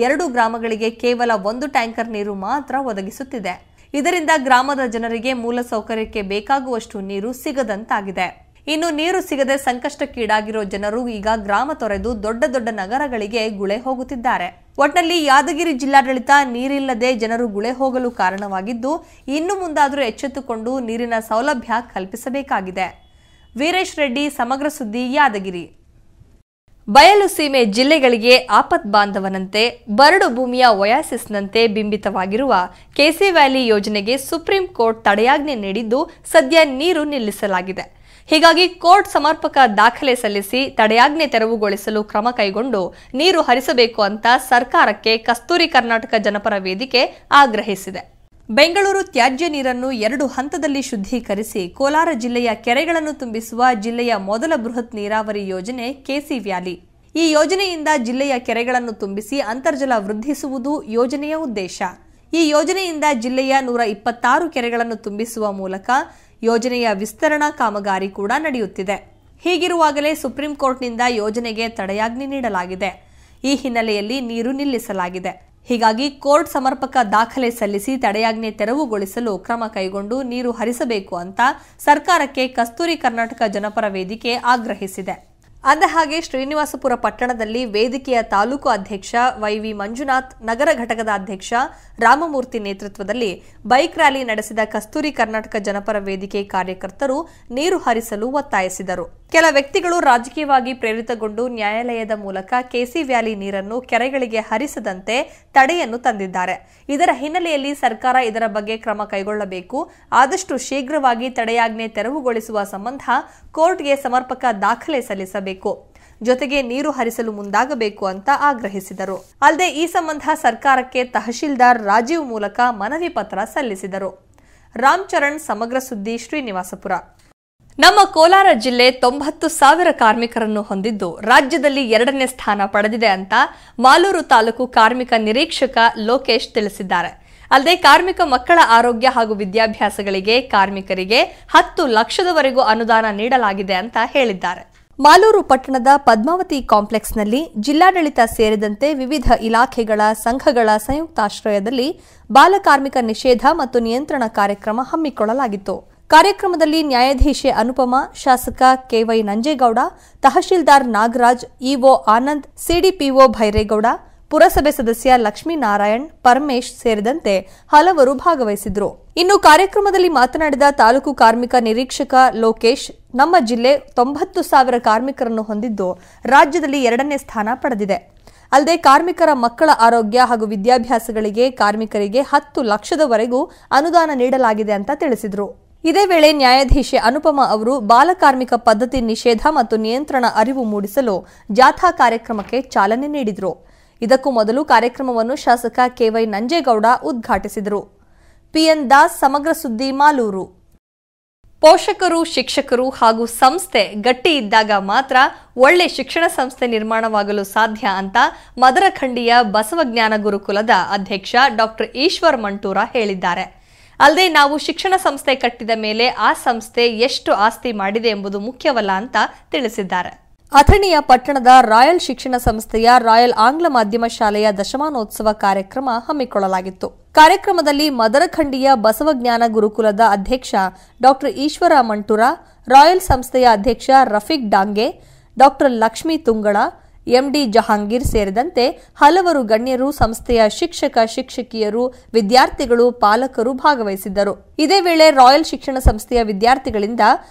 2 ಗ್ರಾಮಗಳಿಗೆ ಕೇವಲ 1 ಟ್ಯಾಂಕರ್ ನೀರು ಮಾತ್ರ ಒದಗಿಸುತ್ತಿದೆ. ಇದರಿಂದ ಗ್ರಾಮದ ಜನರಿಗೆ ಮೂಲಸೌಕರ್ಯಕ್ಕೆ ಬೇಕಾಗುವಷ್ಟು ನೀರು ಸಿಗದಂತಾಗಿದೆ. ಇನ್ನು ನೀರು ಸಿಗದೆ ಸಂಕಷ್ಟಕ್ಕೀಡಾಗಿರೋ ಜನರು ಈಗ ಗ್ರಾಮ ತೊರೆದು ದೊಡ್ಡ ದೊಡ್ಡ ನಗರಗಳಿಗೆ ಗುಳೆ ಹೋಗುತ್ತಿದ್ದಾರೆ. ಒಟ್ನಲ್ಲಿ ಯಾದಗಿರಿ ಜಿಲ್ಲಾಡಳಿತ ನೀರಿಲ್ಲದೆ ಜನರು ಗುಳೆ ಹೋಗಲು ಕಾರಣವಾಗಿದ್ದು, ಇನ್ನು ಮುಂದಾದರೂ ಎಚ್ಚೆತ್ತುಕೊಂಡು ನೀರಿನ ಸೌಲಭ್ಯ ಕಲ್ಪಿಸಬೇಕಾಗಿದೆ. ವೀರೇಶ್ ರೆಡ್ಡಿ, ಸಮಗ್ರ ಸುದ್ದಿ, ಯಾದಗಿರಿ. ಬಯಲು ಸೀಮೆ ಜಿಲ್ಲೆಗಳಿಗೆ ಆಪತ್ ಬಾಂಧವನಂತೆ, ಬರಡು ಭೂಮಿಯ ಒಯಾಸಿಸ್ನಂತೆ ಬಿಂಬಿತವಾಗಿರುವ ಕೆಸಿ ವ್ಯಾಲಿ ಯೋಜನೆಗೆ ಸುಪ್ರೀಂ ಕೋರ್ಟ್ ತಡೆಯಾಜ್ಞೆ ನೀಡಿದ್ದು ಸದ್ಯ ನೀರು ನಿಲ್ಲಿಸಲಾಗಿದೆ. ಹೀಗಾಗಿ ಕೋರ್ಟ್ ಸಮರ್ಪಕ ದಾಖಲೆ ಸಲ್ಲಿಸಿ ತಡೆಯಾಜ್ಞೆ ತೆರವುಗೊಳಿಸಲು ಕ್ರಮ ಕೈಗೊಂಡು ನೀರು ಹರಿಸಬೇಕು ಅಂತ ಸರ್ಕಾರಕ್ಕೆ ಕಸ್ತೂರಿ ಕರ್ನಾಟಕ ಜನಪರ ವೇದಿಕೆ ಆಗ್ರಹಿಸಿದೆ. ಬೆಂಗಳೂರು ತ್ಯಾಜ್ಯ ನೀರನ್ನು 2 ಹಂತದಲ್ಲಿ ಶುದ್ಧೀಕರಿಸಿ ಕೋಲಾರ ಜಿಲ್ಲೆಯ ಕೆರೆಗಳನ್ನು ತುಂಬಿಸುವ ಜಿಲ್ಲೆಯ ಮೊದಲ ಬೃಹತ್ ನೀರಾವರಿ ಯೋಜನೆ ಕೆಸಿ ವ್ಯಾಲಿ. ಈ ಯೋಜನೆಯಿಂದ ಜಿಲ್ಲೆಯ ಕೆರೆಗಳನ್ನು ತುಂಬಿಸಿ ಅಂತರ್ಜಲ ವೃದ್ಧಿಸುವುದು ಯೋಜನೆಯ ಉದ್ದೇಶ. ಈ ಯೋಜನೆಯಿಂದ ಜಿಲ್ಲೆಯ 126 ಕೆರೆಗಳನ್ನು ತುಂಬಿಸುವ ಮೂಲಕ ಯೋಜನೆಯ ವಿಸ್ತರಣಾ ಕಾಮಗಾರಿ ಕೂಡ ನಡೆಯುತ್ತಿದೆ. ಹೀಗಿರುವಾಗಲೇ ಸುಪ್ರೀಂ ಕೋರ್ಟ್ನಿಂದ ಯೋಜನೆಗೆ ತಡೆಯಾಜ್ಞೆ ನೀಡಲಾಗಿದೆ. ಈ ಹಿನ್ನೆಲೆಯಲ್ಲಿ ನೀರು ನಿಲ್ಲಿಸಲಾಗಿದೆ. ಹೀಗಾಗಿ ಕೋರ್ಟ್ ಸಮರ್ಪಕ ದಾಖಲೆ ಸಲ್ಲಿಸಿ ತಡೆಯಾಜ್ಞೆ ತೆರವುಗೊಳಿಸಲು ಕ್ರಮ ಕೈಗೊಂಡು ನೀರು ಹರಿಸಬೇಕು ಅಂತ ಸರ್ಕಾರಕ್ಕೆ ಕಸ್ತೂರಿ ಕರ್ನಾಟಕ ಜನಪರ ವೇದಿಕೆ ಆಗ್ರಹಿಸಿದೆ. ಅಂದಹಾಗೆ ಶ್ರೀನಿವಾಸಪುರ ಪಟ್ಟಣದಲ್ಲಿ ವೇದಿಕೆಯ ತಾಲೂಕು ಅಧ್ಯಕ್ಷ ವೈವಿ ಮಂಜುನಾಥ್, ನಗರ ಘಟಕದ ಅಧ್ಯಕ್ಷ ರಾಮಮೂರ್ತಿ ನೇತೃತ್ವದಲ್ಲಿ ಬೈಕ್ ರ್ಯಾಲಿ ನಡೆಸಿದ ಕಸ್ತೂರಿ ಕರ್ನಾಟಕ ಜನಪರ ವೇದಿಕೆ ಕಾರ್ಯಕರ್ತರು ನೀರು ಹರಿಸಲು ಒತ್ತಾಯಿಸಿದರು. ಕೆಲ ವ್ಯಕ್ತಿಗಳು ರಾಜಕೀಯವಾಗಿ ಪ್ರೇರಿತಗೊಂಡು ನ್ಯಾಯಾಲಯದ ಮೂಲಕ ಕೆಸಿ ವ್ಯಾಲಿ ನೀರನ್ನು ಕೆರೆಗಳಿಗೆ ಹರಿಸದಂತೆ ತಡೆಯನ್ನು ತಂದಿದ್ದಾರೆ. ಇದರ ಹಿನ್ನೆಲೆಯಲ್ಲಿ ಸರ್ಕಾರ ಇದರ ಬಗ್ಗೆ ಕ್ರಮ ಕೈಗೊಳ್ಳಬೇಕು. ಆದಷ್ಟು ಶೀಘ್ರವಾಗಿ ತಡೆಯಾಜ್ಞೆ ತೆರವುಗೊಳಿಸುವ ಸಂಬಂಧ ಕೋರ್ಟ್ಗೆ ಸಮರ್ಪಕ ದಾಖಲೆ ಸಲ್ಲಿಸಬೇಕು. ಜೊತೆಗೆ ನೀರು ಹರಿಸಲು ಮುಂದಾಗಬೇಕು ಅಂತ ಆಗ್ರಹಿಸಿದರು. ಅಲ್ಲದೆ ಈ ಸಂಬಂಧ ಸರ್ಕಾರಕ್ಕೆ ತಹಶೀಲ್ದಾರ್ ರಾಜೀವ್ ಮೂಲಕ ಮನವಿ ಪತ್ರ ಸಲ್ಲಿಸಿದರು. ರಾಮಚರಣ್, ಸಮಗ್ರ ಸುದ್ದಿ, ಶ್ರೀನಿವಾಸಪುರ. ನಮ್ಮ ಕೋಲಾರ ಜಿಲ್ಲೆ 90,000 ಕಾರ್ಮಿಕರನ್ನು ಹೊಂದಿದ್ದು ರಾಜ್ಯದಲ್ಲಿ 2ನೇ ಸ್ಥಾನ ಪಡೆದಿದೆ ಅಂತ ಮಾಲೂರು ತಾಲೂಕು ಕಾರ್ಮಿಕ ನಿರೀಕ್ಷಕ ಲೋಕೇಶ್ ತಿಳಿಸಿದ್ದಾರೆ. ಅಲ್ಲದೆ ಕಾರ್ಮಿಕ ಮಕ್ಕಳ ಆರೋಗ್ಯ ಹಾಗೂ ವಿದ್ಯಾಭ್ಯಾಸಗಳಿಗೆ ಕಾರ್ಮಿಕರಿಗೆ 10 ಲಕ್ಷದವರೆಗೂ ಅನುದಾನ ನೀಡಲಾಗಿದೆ ಅಂತ ಹೇಳಿದ್ದಾರೆ. ಮಾಲೂರು ಪಟ್ಟಣದ ಪದ್ಮಾವತಿ ಕಾಂಪ್ಲೆಕ್ಸ್ನಲ್ಲಿ ಜಿಲ್ಲಾಡಳಿತ ಸೇರಿದಂತೆ ವಿವಿಧ ಇಲಾಖೆಗಳ ಸಂಘಗಳ ಸಂಯುಕ್ತಾಶ್ರಯದಲ್ಲಿ ಬಾಲಕಾರ್ಮಿಕ ನಿಷೇಧ ಮತ್ತು ನಿಯಂತ್ರಣ ಕಾರ್ಯಕ್ರಮ ಹಮ್ಮಿಕೊಳ್ಳಲಾಗಿತ್ತು. ಕಾರ್ಯಕ್ರಮದಲ್ಲಿ ನ್ಯಾಯಾಧೀಶೆ ಅನುಪಮಾ, ಶಾಸಕ KY Nanjegowda, tahsildar Nagaraj, EO Anand, CDPO Byregowda, ಪುರಸಭೆ ಸದಸ್ಯ ಲಕ್ಷ್ಮೀನಾರಾಯಣ್, ಪರಮೇಶ್ ಸೇರಿದಂತೆ ಹಲವರು ಭಾಗವಹಿಸಿದ್ರು. ಇನ್ನು ಕಾರ್ಯಕ್ರಮದಲ್ಲಿ ಮಾತನಾಡಿದ ತಾಲೂಕು ಕಾರ್ಮಿಕ ನಿರೀಕ್ಷಕ ಲೋಕೇಶ್, ನಮ್ಮ ಜಿಲ್ಲೆ 90,000 ಕಾರ್ಮಿಕರನ್ನು ಹೊಂದಿದ್ದು ರಾಜ್ಯದಲ್ಲಿ 2ನೇ ಸ್ಥಾನ ಪಡೆದಿದೆ. ಅಲ್ಲದೆ ಕಾರ್ಮಿಕರ ಮಕ್ಕಳ ಆರೋಗ್ಯ ಹಾಗೂ ವಿದ್ಯಾಭ್ಯಾಸಗಳಿಗೆ ಕಾರ್ಮಿಕರಿಗೆ 10 ಲಕ್ಷದವರೆಗೂ ಅನುದಾನ ನೀಡಲಾಗಿದೆ ಅಂತ ತಿಳಿಸಿದರು. ಇದೇ ವೇಳೆ ನ್ಯಾಯಾಧೀಶೆ ಅನುಪಮಾ ಅವರು ಬಾಲಕಾರ್ಮಿಕ ಪದ್ಧತಿ ನಿಷೇಧ ಮತ್ತು ನಿಯಂತ್ರಣ ಅರಿವು ಮೂಡಿಸಲು ಜಾಥಾ ಕಾರ್ಯಕ್ರಮಕ್ಕೆ ಚಾಲನೆ ನೀಡಿದರು. ಇದಕ್ಕೂ ಮೊದಲು ಕಾರ್ಯಕ್ರಮವನ್ನು ಶಾಸಕ ಕೆವೈ ನಂಜೇಗೌಡ ಉದ್ಘಾಟಿಸಿದರು. ಪಿಎನ್ ದಾಸ್, ಸಮಗ್ರ ಸುದ್ದಿ, ಮಾಲೂರು. ಪೋಷಕರು, ಶಿಕ್ಷಕರು ಹಾಗೂ ಸಂಸ್ಥೆ ಗಟ್ಟಿ ಇದ್ದಾಗ ಮಾತ್ರ ಒಳ್ಳೆ ಶಿಕ್ಷಣ ಸಂಸ್ಥೆ ನಿರ್ಮಾಣವಾಗಲು ಸಾಧ್ಯ ಅಂತ ಮದರಖಂಡಿಯ ಬಸವಜ್ಞಾನ ಗುರುಕುಲದ ಅಧ್ಯಕ್ಷ ಡಾಕ್ಟರ್ ಈಶ್ವರ್ ಮಂಟೂರ ಹೇಳಿದ್ದಾರೆ. ಅಲ್ಲದೆ ನಾವು ಶಿಕ್ಷಣ ಸಂಸ್ಥೆ ಕಟ್ಟಿದ ಮೇಲೆ ಆ ಸಂಸ್ಥೆ ಎಷ್ಟು ಆಸ್ತಿ ಮಾಡಿದೆ ಎಂಬುದು ಮುಖ್ಯವಲ್ಲ ಅಂತ ತಿಳಿಸಿದ್ದಾರೆ. ಅಥಣಿಯ ಪಟ್ಟಣದ ರಾಯಲ್ ಶಿಕ್ಷಣ ಸಂಸ್ಥೆಯ ರಾಯಲ್ ಆಂಗ್ಲ ಮಾಧ್ಯಮ ಶಾಲೆಯ ದಶಮಾನೋತ್ಸವ ಕಾರ್ಯಕ್ರಮ ಹಮ್ಮಿಕೊಳ್ಳಲಾಗಿತ್ತು. ಕಾರ್ಯಕ್ರಮದಲ್ಲಿ ಮದರಖಂಡಿಯ ಬಸವಜ್ಞಾನ ಗುರುಕುಲದ ಅಧ್ಯಕ್ಷ ಡಾಕ್ಟರ್ ಈಶ್ವರ ಮಂಟೂರ, ರಾಯಲ್ ಸಂಸ್ಥೆಯ ಅಧ್ಯಕ್ಷ ರಫೀಕ್ ಡಾಂಗೆ, ಡಾಕ್ಟರ್ ಲಕ್ಷ್ಮೀ ತುಂಗಳ, ಎಂಡಿ ಜಹಾಂಗೀರ್ ಸೇರಿದಂತೆ ಹಲವರು ಗಣ್ಯರು, ಸಂಸ್ಥೆಯ ಶಿಕ್ಷಕ ಶಿಕ್ಷಕಿಯರು, ವಿದ್ಯಾರ್ಥಿಗಳು, ಪಾಲಕರು ಭಾಗವಹಿಸಿದ್ದರು. ಇದೇ ವೇಳೆ ರಾಯಲ್ ಶಿಕ್ಷಣ ಸಂಸ್ಥೆಯ ವಿದ್ಯಾರ್ಥಿಗಳಿಂದ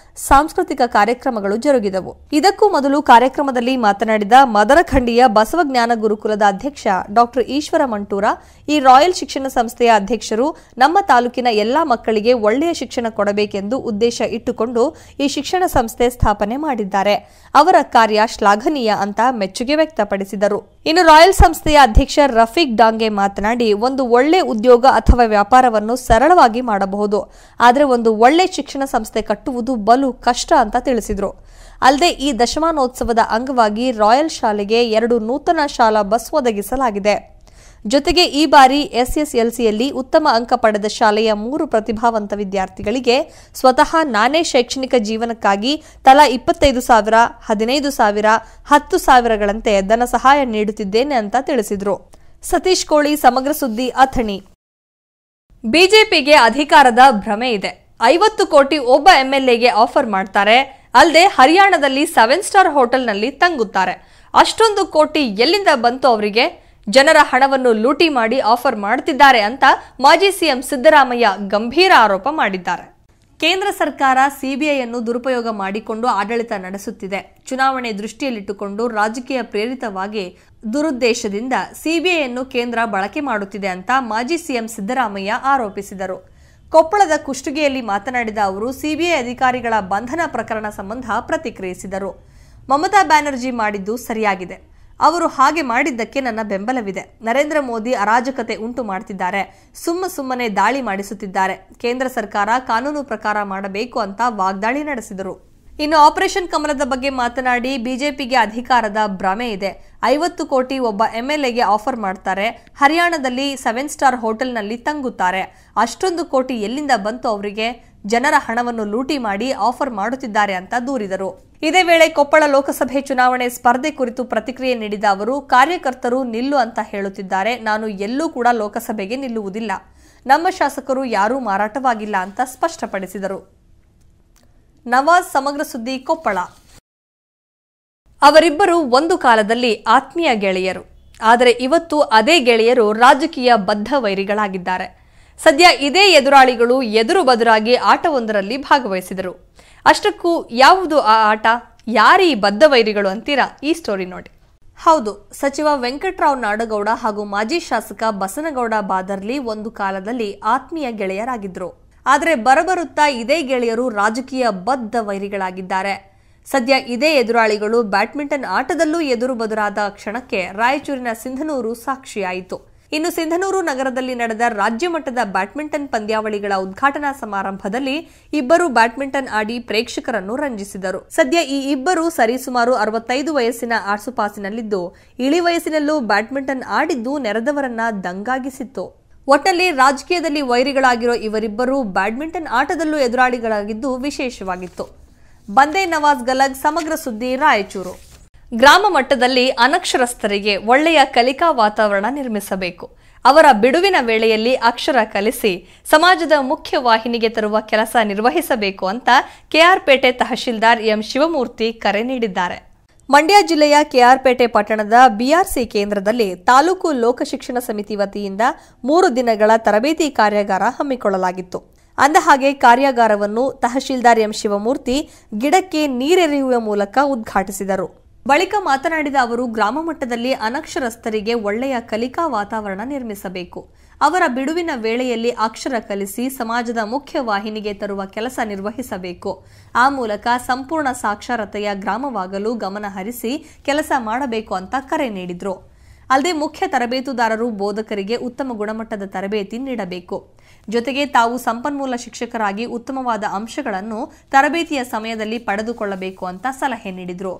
ಸಾಂಸ್ಕೃತಿಕ ಕಾರ್ಯಕ್ರಮಗಳು ಜರುಗಿದವು. ಇದಕ್ಕೂ ಮೊದಲು ಕಾರ್ಯಕ್ರಮದಲ್ಲಿ ಮಾತನಾಡಿದ ಮದರಖಂಡಿಯ ಬಸವಜ್ಞಾನ ಗುರುಕುಲದ ಅಧ್ಯಕ್ಷ ಡಾಕ್ಟರ್ ಈಶ್ವರ ಮಂಟೂರ, ಈ ರಾಯಲ್ ಶಿಕ್ಷಣ ಸಂಸ್ಥೆಯ ಅಧ್ಯಕ್ಷರು ನಮ್ಮ ತಾಲೂಕಿನ ಎಲ್ಲಾ ಮಕ್ಕಳಿಗೆ ಒಳ್ಳೆಯ ಶಿಕ್ಷಣ ಕೊಡಬೇಕೆಂದು ಉದ್ದೇಶ ಇಟ್ಟುಕೊಂಡು ಈ ಶಿಕ್ಷಣ ಸಂಸ್ಥೆ ಸ್ಥಾಪನೆ ಮಾಡಿದ್ದಾರೆ. ಅವರ ಕಾರ್ಯ ಶ್ಲಾಘನೀಯ ಅಂತ ಮೆಚ್ಚುಗೆ ವ್ಯಕ್ತಪಡಿಸಿದರು. ಇನ್ನು ರಾಯಲ್ ಸಂಸ್ಥೆಯ ಅಧ್ಯಕ್ಷ ರಫೀಕ್ ಡಾಂಗೆ ಮಾತನಾಡಿ, ಒಂದು ಒಳ್ಳೆ ಉದ್ಯೋಗ ಅಥವಾ ವ್ಯಾಪಾರವನ್ನು ಸರಳವಾಗಿ ಮಾಡಬಹುದು, ಆದರೆ ಒಂದು ಒಳ್ಳೆ ಶಿಕ್ಷಣ ಸಂಸ್ಥೆ ಕಟ್ಟುವುದು ಬಲು ಕಷ್ಟ ಅಂತ ತಿಳಿಸಿದರು. ಅಲ್ಲದೆ ಈ ದಶಮಾನೋತ್ಸವದ ಅಂಗವಾಗಿ ರಾಯಲ್ ಶಾಲೆಗೆ 2 ನೂತನ ಶಾಲಾ ಬಸ್ ಒದಗಿಸಲಾಗಿದೆ. ಜೊತೆಗೆ ಈ ಬಾರಿ ಎಸ್ಎಸ್ಎಲ್ಸಿಯಲ್ಲಿ ಉತ್ತಮ ಅಂಕ ಪಡೆದ ಶಾಲೆಯ 3 ಪ್ರತಿಭಾವಂತ ವಿದ್ಯಾರ್ಥಿಗಳಿಗೆ ಸ್ವತಃ ನಾನೇ ಶೈಕ್ಷಣಿಕ ಜೀವನಕ್ಕಾಗಿ ತಲಾ 25,000, 15,000, 10,000ಗಳಂತೆ ಧನ ಸಹಾಯ ನೀಡುತ್ತಿದ್ದೇನೆ ಅಂತ ತಿಳಿಸಿದರು. ಸತೀಶ್ ಕೋಳಿ, ಸಮಗ್ರ ಸುದ್ದಿ, ಅಥಣಿ. ಬಿಜೆಪಿಗೆ ಅಧಿಕಾರದ ಭ್ರಮೆ ಇದೆ. 50 ಕೋಟಿ ಒಬ್ಬ ಎಂಎಲ್ಎಗೆ ಆಫರ್ ಮಾಡ್ತಾರೆ. ಅಲ್ಲದೆ ಹರಿಯಾಣದಲ್ಲಿ 7 ಸ್ಟಾರ್ ಹೋಟೆಲ್ನಲ್ಲಿ ತಂಗುತ್ತಾರೆ. ಅಷ್ಟೊಂದು ಕೋಟಿ ಎಲ್ಲಿಂದ ಬಂತು ಅವರಿಗೆ? ಜನರ ಹಣವನ್ನು ಲೂಟಿ ಮಾಡಿ ಆಫರ್ ಮಾಡುತ್ತಿದ್ದಾರೆ ಅಂತ ಮಾಜಿ ಸಿಎಂ ಸಿದ್ದರಾಮಯ್ಯ ಗಂಭೀರ ಆರೋಪ ಮಾಡಿದ್ದಾರೆ. ಕೇಂದ್ರ ಸರ್ಕಾರ ಸಿಬಿಐಯನ್ನು ದುರುಪಯೋಗ ಮಾಡಿಕೊಂಡು ಆಡಳಿತ ನಡೆಸುತ್ತಿದೆ. ಚುನಾವಣೆ ದೃಷ್ಟಿಯಲ್ಲಿಟ್ಟುಕೊಂಡು ರಾಜಕೀಯ ಪ್ರೇರಿತವಾಗಿ ದುರುದ್ದೇಶದಿಂದ ಸಿಬಿಐಯನ್ನು ಕೇಂದ್ರ ಬಳಕೆ ಮಾಡುತ್ತಿದೆ ಅಂತ ಮಾಜಿ ಸಿಎಂ ಸಿದ್ದರಾಮಯ್ಯ ಆರೋಪಿಸಿದರು. ಕೊಪ್ಪಳದ ಕುಷ್ಟಗಿಯಲ್ಲಿ ಮಾತನಾಡಿದ ಅವರು ಸಿಬಿಐ ಅಧಿಕಾರಿಗಳ ಬಂಧನ ಪ್ರಕರಣ ಸಂಬಂಧ ಪ್ರತಿಕ್ರಿಯಿಸಿದರು. ಮಮತಾ ಬ್ಯಾನರ್ಜಿ ಮಾಡಿದ್ದು ಸರಿಯಾಗಿದೆ. ಅವರು ಹಾಗೆ ಮಾಡಿದ್ದಕ್ಕೆ ನನ್ನ ಬೆಂಬಲವಿದೆ. ನರೇಂದ್ರ ಮೋದಿ ಅರಾಜಕತೆ ಉಂಟು ಮಾಡುತ್ತಿದ್ದಾರೆ, ಸುಮ್ಮನೆ ದಾಳಿ ಮಾಡಿಸುತ್ತಿದ್ದಾರೆ. ಕೇಂದ್ರ ಸರ್ಕಾರ ಕಾನೂನು ಪ್ರಕಾರ ಮಾಡಬೇಕು ಅಂತ ವಾಗ್ದಾಳಿ ನಡೆಸಿದರು. ಇನ್ನು ಆಪರೇಷನ್ ಕಮಲದ ಬಗ್ಗೆ ಮಾತನಾಡಿ, ಬಿಜೆಪಿಗೆ ಅಧಿಕಾರದ ಭ್ರಮೆ ಇದೆ. 50 ಕೋಟಿ ಒಬ್ಬ ಎಂಎಲ್ಎಗೆ ಆಫರ್ ಮಾಡ್ತಾರೆ. ಹರಿಯಾಣದಲ್ಲಿ 7 ಸ್ಟಾರ್ ಹೋಟೆಲ್ನಲ್ಲಿ ತಂಗುತ್ತಾರೆ. ಅಷ್ಟೊಂದು ಕೋಟಿ ಎಲ್ಲಿಂದ ಬಂತು ಅವರಿಗೆ? ಜನರ ಹಣವನ್ನು ಲೂಟಿ ಮಾಡಿ ಆಫರ್ ಮಾಡುತ್ತಿದ್ದಾರೆ ಅಂತ ದೂರಿದರು. ಇದೇ ವೇಳೆ ಕೊಪ್ಪಳ ಲೋಕಸಭೆ ಚುನಾವಣೆ ಸ್ಪರ್ಧೆ ಕುರಿತು ಪ್ರತಿಕ್ರಿಯೆ ನೀಡಿದ ಅವರು, ಕಾರ್ಯಕರ್ತರು ನಿಲ್ಲು ಅಂತ ಹೇಳುತ್ತಿದ್ದಾರೆ. ನಾನು ಎಲ್ಲೂ ಕೂಡ ಲೋಕಸಭೆಗೆ ನಿಲ್ಲುವುದಿಲ್ಲ. ನಮ್ಮ ಶಾಸಕರು ಯಾರೂ ಮಾರಾಟವಾಗಿಲ್ಲ ಅಂತ ಸ್ಪಷ್ಟಪಡಿಸಿದರು. ನವಾಜ್, ಸಮಗ್ರ ಸುದ್ದಿ, ಕೊಪ್ಪಳ. ಅವರಿಬ್ಬರು ಒಂದು ಕಾಲದಲ್ಲಿ ಆತ್ಮೀಯ ಗೆಳೆಯರು. ಆದರೆ ಇವತ್ತು ಅದೇ ಗೆಳೆಯರು ರಾಜಕೀಯ ಬದ್ಧ ವೈರಿಗಳಾಗಿದ್ದಾರೆ. ಸದ್ಯ ಇದೇ ಎದುರಾಳಿಗಳು ಎದುರು ಬದುರಾಗಿ ಆಟವೊಂದರಲ್ಲಿ ಭಾಗವಹಿಸಿದರು. ಅಷ್ಟಕ್ಕೂ ಯಾವುದು ಆ ಆಟ? ಯಾರೀ ಬದ್ಧ ವೈರಿಗಳು ಅಂತೀರಾ? ಈ ಸ್ಟೋರಿ ನೋಡಿ. ಹೌದು, ಸಚಿವ ವೆಂಕಟರಾವ್ ನಾಡಗೌಡ ಹಾಗೂ ಮಾಜಿ ಶಾಸಕ ಬಸನಗೌಡ ಬಾದರ್ಲಿ ಒಂದು ಕಾಲದಲ್ಲಿ ಆತ್ಮೀಯ ಗೆಳೆಯರಾಗಿದ್ರು. ಆದರೆ ಬರಬರುತ್ತಾ ಇದೇ ಗೆಳೆಯರು ರಾಜಕೀಯ ಬದ್ಧ ವೈರಿಗಳಾಗಿದ್ದಾರೆ. ಸದ್ಯ ಇದೇ ಎದುರಾಳಿಗಳು ಬ್ಯಾಡ್ಮಿಂಟನ್ ಆಟದಲ್ಲೂ ಎದುರು ಬದುರಾದ ಕ್ಷಣಕ್ಕೆ ರಾಯಚೂರಿನ ಸಿಂಧನೂರು ಸಾಕ್ಷಿಯಾಯಿತು. ಇನ್ನು ಸಿಂಧನೂರು ನಗರದಲ್ಲಿ ನಡೆದ ರಾಜ್ಯ ಮಟ್ಟದ ಬ್ಯಾಡ್ಮಿಂಟನ್ ಪಂದ್ಯಾವಳಿಗಳ ಉದ್ಘಾಟನಾ ಸಮಾರಂಭದಲ್ಲಿ ಇಬ್ಬರು ಬ್ಯಾಡ್ಮಿಂಟನ್ ಆಡಿ ಪ್ರೇಕ್ಷಕರನ್ನು ರಂಜಿಸಿದರು. ಸದ್ಯ ಈ ಇಬ್ಬರು ಸರಿಸುಮಾರು 65 ವಯಸ್ಸಿನ ಆಸುಪಾಸಿನಲ್ಲಿದ್ದು, ಇಳಿ ವಯಸ್ಸಿನಲ್ಲೂ ಬ್ಯಾಡ್ಮಿಂಟನ್ ಆಡಿದ್ದು ನೆರೆದವರನ್ನ ದಂಗಾಗಿಸಿತ್ತು. ಒಟ್ಟಲ್ಲಿ ರಾಜಕೀಯದಲ್ಲಿ ವೈರಿಗಳಾಗಿರೋ ಇವರಿಬ್ಬರು ಬ್ಯಾಡ್ಮಿಂಟನ್ ಆಟದಲ್ಲೂ ಎದುರಾಳಿಗಳಾಗಿದ್ದು ವಿಶೇಷವಾಗಿತ್ತು. ಬಂದೇ ನವಾಜ್ ಗಲಗ್, ಸಮಗ್ರ ಸುದ್ದಿ, ರಾಯಚೂರು. ಗ್ರಾಮ ಮಟ್ಟದಲ್ಲಿ ಅನಕ್ಷರಸ್ಥರಿಗೆ ಒಳ್ಳೆಯ ಕಲಿಕಾ ವಾತಾವರಣ ನಿರ್ಮಿಸಬೇಕು. ಅವರ ಬಿಡುವಿನ ವೇಳೆಯಲ್ಲಿ ಅಕ್ಷರ ಕಲಿಸಿ ಸಮಾಜದ ಮುಖ್ಯ ವಾಹಿನಿಗೆ ತರುವ ಕೆಲಸ ನಿರ್ವಹಿಸಬೇಕು ಅಂತ ಕೆಆರ್ಪೇಟೆ ತಹಶೀಲ್ದಾರ್ ಎಂ ಶಿವಮೂರ್ತಿ ಕರೆ ನೀಡಿದ್ದಾರೆ. ಮಂಡ್ಯ ಜಿಲ್ಲೆಯ ಕೆಆರ್ಪೇಟೆ ಪಟ್ಟಣದ ಬಿಆರ್ಸಿ ಕೇಂದ್ರದಲ್ಲಿ ತಾಲೂಕು ಲೋಕಶಿಕ್ಷಣ ಸಮಿತಿ ವತಿಯಿಂದ 3 ದಿನಗಳ ತರಬೇತಿ ಕಾರ್ಯಾಗಾರ ಹಮ್ಮಿಕೊಳ್ಳಲಾಗಿತ್ತು. ಅಂದಹಾಗೆ ಕಾರ್ಯಾಗಾರವನ್ನು ತಹಶೀಲ್ದಾರ್ ಎಂ ಶಿವಮೂರ್ತಿ ಗಿಡಕ್ಕೆ ನೀರೆರೆಯುವ ಮೂಲಕ ಉದ್ಘಾಟಿಸಿದರು. ಬಳಿಕ ಮಾತನಾಡಿದ ಅವರು, ಗ್ರಾಮ ಮಟ್ಟದಲ್ಲಿ ಅನಕ್ಷರಸ್ಥರಿಗೆ ಒಳ್ಳೆಯ ಕಲಿಕಾ ವಾತಾವರಣ ನಿರ್ಮಿಸಬೇಕು. ಅವರ ಬಿಡುವಿನ ವೇಳೆಯಲ್ಲಿ ಅಕ್ಷರ ಕಲಿಸಿ ಸಮಾಜದ ಮುಖ್ಯ ವಾಹಿನಿಗೆ ತರುವ ಕೆಲಸ ನಿರ್ವಹಿಸಬೇಕು. ಆ ಮೂಲಕ ಸಂಪೂರ್ಣ ಸಾಕ್ಷರತೆಯ ಗ್ರಾಮವಾಗಲು ಗಮನ ಹರಿಸಿ ಕೆಲಸ ಮಾಡಬೇಕು ಅಂತ ಕರೆ ನೀಡಿದ್ರು. ಅಲ್ಲದೆ ಮುಖ್ಯ ತರಬೇತುದಾರರು ಬೋಧಕರಿಗೆ ಉತ್ತಮ ಗುಣಮಟ್ಟದ ತರಬೇತಿ ನೀಡಬೇಕು. ಜೊತೆಗೆ ತಾವು ಸಂಪನ್ಮೂಲ ಶಿಕ್ಷಕರಾಗಿ ಉತ್ತಮವಾದ ಅಂಶಗಳನ್ನು ತರಬೇತಿಯ ಸಮಯದಲ್ಲಿ ಪಡೆದುಕೊಳ್ಳಬೇಕು ಅಂತ ಸಲಹೆ ನೀಡಿದ್ರು.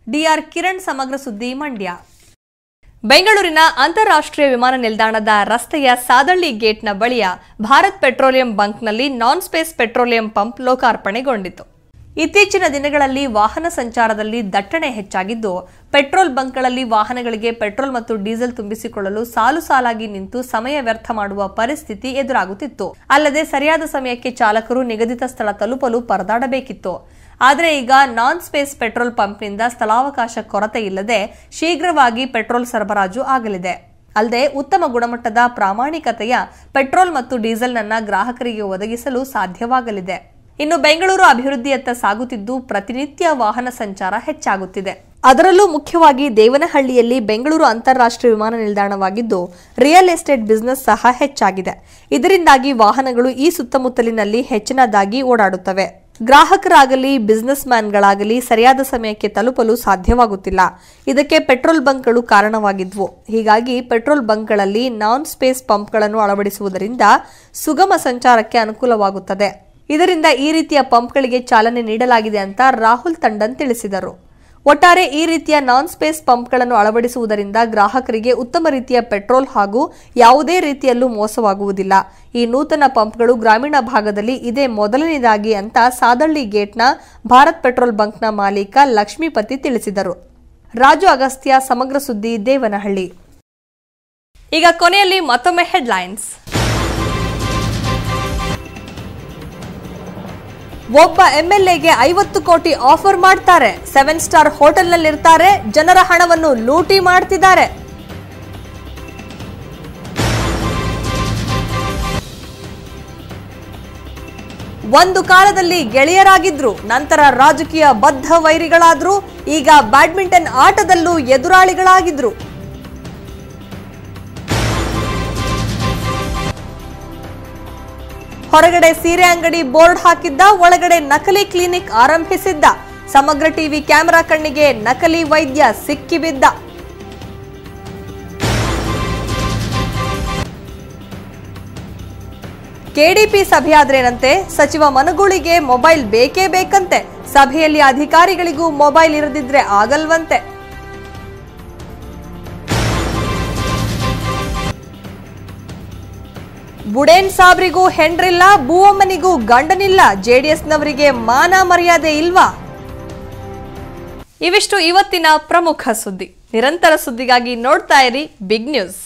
ಡಿಆರ್ ಕಿರಣ್, ಸಮಗ್ರ ಸುದ್ದಿ, ಮಂಡ್ಯ. ಬೆಂಗಳೂರಿನ ಅಂತಾರಾಷ್ಟ್ರೀಯ ವಿಮಾನ ನಿಲ್ದಾಣದ ರಸ್ತೆಯ ಸಾದಳ್ಳಿ ಗೇಟ್ನ ಬಳಿಯ ಭಾರತ್ ಪೆಟ್ರೋಲಿಯಂ ಬಂಕ್ನಲ್ಲಿ ನಾನ್ ಸ್ಪೇಸ್ ಪೆಟ್ರೋಲಿಯಂ ಪಂಪ್ ಲೋಕಾರ್ಪಣೆಗೊಂಡಿತು. ಇತ್ತೀಚಿನ ದಿನಗಳಲ್ಲಿ ವಾಹನ ಸಂಚಾರದಲ್ಲಿ ದಟ್ಟಣೆ ಹೆಚ್ಚಾಗಿದ್ದು, ಪೆಟ್ರೋಲ್ ಬಂಕ್ಗಳಲ್ಲಿ ವಾಹನಗಳಿಗೆ ಪೆಟ್ರೋಲ್ ಮತ್ತು ಡೀಸೆಲ್ ತುಂಬಿಸಿಕೊಳ್ಳಲು ಸಾಲು ಸಾಲಾಗಿ ನಿಂತು ಸಮಯ ವ್ಯರ್ಥ ಮಾಡುವ ಪರಿಸ್ಥಿತಿ ಎದುರಾಗುತ್ತಿತ್ತು. ಅಲ್ಲದೆ ಸರಿಯಾದ ಸಮಯಕ್ಕೆ ಚಾಲಕರು ನಿಗದಿತ ಸ್ಥಳ ತಲುಪಲು ಪರದಾಡಬೇಕಿತ್ತು. ಆದರೆ ಈಗ ನಾನ್ ಸ್ಪೇಸ್ ಪೆಟ್ರೋಲ್ ಪಂಪ್ನಿಂದ ಸ್ಥಳಾವಕಾಶ ಕೊರತೆ ಇಲ್ಲದೆ ಶೀಘ್ರವಾಗಿ ಪೆಟ್ರೋಲ್ ಸರಬರಾಜು ಆಗಲಿದೆ. ಅಲ್ಲದೆ ಉತ್ತಮ ಗುಣಮಟ್ಟದ ಪ್ರಾಮಾಣಿಕತೆಯ ಪೆಟ್ರೋಲ್ ಮತ್ತು ಡೀಸೆಲ್ನನ್ನ ಗ್ರಾಹಕರಿಗೆ ಒದಗಿಸಲು ಸಾಧ್ಯವಾಗಲಿದೆ. ಇನ್ನು ಬೆಂಗಳೂರು ಅಭಿವೃದ್ಧಿಯತ್ತ ಸಾಗುತ್ತಿದ್ದು, ಪ್ರತಿನಿತ್ಯ ವಾಹನ ಸಂಚಾರ ಹೆಚ್ಚಾಗುತ್ತಿದೆ. ಅದರಲ್ಲೂ ಮುಖ್ಯವಾಗಿ ದೇವನಹಳ್ಳಿಯಲ್ಲಿ ಬೆಂಗಳೂರು ಅಂತಾರಾಷ್ಟ್ರೀಯ ವಿಮಾನ ನಿಲ್ದಾಣವಾಗಿದ್ದು, ರಿಯಲ್ ಎಸ್ಟೇಟ್ ಬಿಸಿನೆಸ್ ಸಹ ಹೆಚ್ಚಾಗಿದೆ. ಇದರಿಂದಾಗಿ ವಾಹನಗಳು ಈ ಸುತ್ತಮುತ್ತಲಿನಲ್ಲಿ ಹೆಚ್ಚಿನದಾಗಿ ಓಡಾಡುತ್ತವೆ. ಗ್ರಾಹಕರಾಗಲಿ ಬಿಸಿನೆಸ್ ಮ್ಯಾನ್ಗಳಾಗಲಿ ಸರಿಯಾದ ಸಮಯಕ್ಕೆ ತಲುಪಲು ಸಾಧ್ಯವಾಗುತ್ತಿಲ್ಲ. ಇದಕ್ಕೆ ಪೆಟ್ರೋಲ್ ಬಂಕ್ಗಳು ಕಾರಣವಾಗಿದ್ವು. ಹೀಗಾಗಿ ಪೆಟ್ರೋಲ್ ಬಂಕ್ಗಳಲ್ಲಿ ನಾನ್ ಸ್ಪೇಸ್ ಪಂಪ್ಗಳನ್ನು ಅಳವಡಿಸುವುದರಿಂದ ಸುಗಮ ಸಂಚಾರಕ್ಕೆ ಅನುಕೂಲವಾಗುತ್ತದೆ. ಇದರಿಂದ ಈ ರೀತಿಯ ಪಂಪ್ಗಳಿಗೆ ಚಾಲನೆ ನೀಡಲಾಗಿದೆ ಅಂತ ರಾಹುಲ್ ಟಂಡನ್ ತಿಳಿಸಿದರು. ಒಟ್ಟಾರೆ ಈ ರೀತಿಯ ನಾನ್ ಸ್ಪೇಸ್ ಪಂಪ್ಗಳನ್ನು ಅಳವಡಿಸುವುದರಿಂದ ಗ್ರಾಹಕರಿಗೆ ಉತ್ತಮ ರೀತಿಯ ಪೆಟ್ರೋಲ್ ಹಾಗೂ ಯಾವುದೇ ರೀತಿಯಲ್ಲೂ ಮೋಸವಾಗುವುದಿಲ್ಲ. ಈ ನೂತನ ಪಂಪ್ಗಳು ಗ್ರಾಮೀಣ ಭಾಗದಲ್ಲಿ ಇದೇ ಮೊದಲನೇದಾಗಿ ಅಂತ ಸಾದಳ್ಳಿ ಗೇಟ್ನ ಭಾರತ್ ಪೆಟ್ರೋಲ್ ಬಂಕ್ನ ಮಾಲೀಕ ಲಕ್ಷ್ಮೀಪತಿ ತಿಳಿಸಿದರು. ರಾಜು ಅಗಸ್ತ್ಯ, ಸಮಗ್ರ ಸುದ್ದಿ, ದೇವನಹಳ್ಳಿ. ಈಗ ಕೊನೆಯಲ್ಲಿ ಮತ್ತೊಮ್ಮೆ ಹೆಡ್ಲೈನ್ಸ್. ಒಬ್ಬ ಎಂಎಲ್ಎಗೆ 50 ಕೋಟಿ ಆಫರ್ ಮಾಡ್ತಾರೆ. 7 ಸ್ಟಾರ್ ಹೋಟೆಲ್ನಲ್ಲಿರ್ತಾರೆ. ಜನರ ಹಣವನ್ನು ಲೂಟಿ ಮಾಡ್ತಿದ್ದಾರೆ. ಒಂದು ಕಾಲದಲ್ಲಿ ಗೆಳೆಯರಾಗಿದ್ರು, ನಂತರ ರಾಜಕೀಯ ಬದ್ಧ ವೈರಿಗಳಾದ್ರು, ಈಗ ಬ್ಯಾಡ್ಮಿಂಟನ್ ಆಟದಲ್ಲೂ ಎದುರಾಳಿಗಳಾಗಿದ್ರು. ಹೊರಗಡೆ ಸೀರೆ ಅಂಗಡಿ ಬೋರ್ಡ್ ಹಾಕಿದ್ದ, ಒಳಗಡೆ ನಕಲಿ ಕ್ಲಿನಿಕ್ ಆರಂಭಿಸಿದ್ದ. ಸಮಗ್ರ ಟಿವಿ ಕ್ಯಾಮೆರಾ ಕಣ್ಣಿಗೆ ನಕಲಿ ವೈದ್ಯ ಸಿಕ್ಕಿಬಿದ್ದ. ಕೆಡಿಪಿ ಸಭೆಯಾದ್ರೇನಂತೆ, ಸಚಿವ ಮನಗೂಳಿಗೆ ಮೊಬೈಲ್ ಬೇಕೇ ಬೇಕಂತೆ. ಸಭೆಯಲ್ಲಿ ಅಧಿಕಾರಿಗಳಿಗೂ ಮೊಬೈಲ್ ಇರದಿದ್ರೆ ಆಗಲ್ವಂತೆ. ಬುಡೇನ್ ಸಾಬ್ರಿಗೂ ಹೆಂಡ್ರಿಲ್ಲ, ಭೂವಮ್ಮನಿಗೂ ಗಂಡನಿಲ್ಲ. ಜೆಡಿಎಸ್ನವರಿಗೆ ಮಾನ ಮರ್ಯಾದೆ ಇಲ್ವಾ? ಇವಿಷ್ಟು ಇವತ್ತಿನ ಪ್ರಮುಖ ಸುದ್ದಿ. ನಿರಂತರ ಸುದ್ದಿಗಾಗಿ ನೋಡ್ತಾ ಇರಿ ಬಿಗ್ ನ್ಯೂಸ್.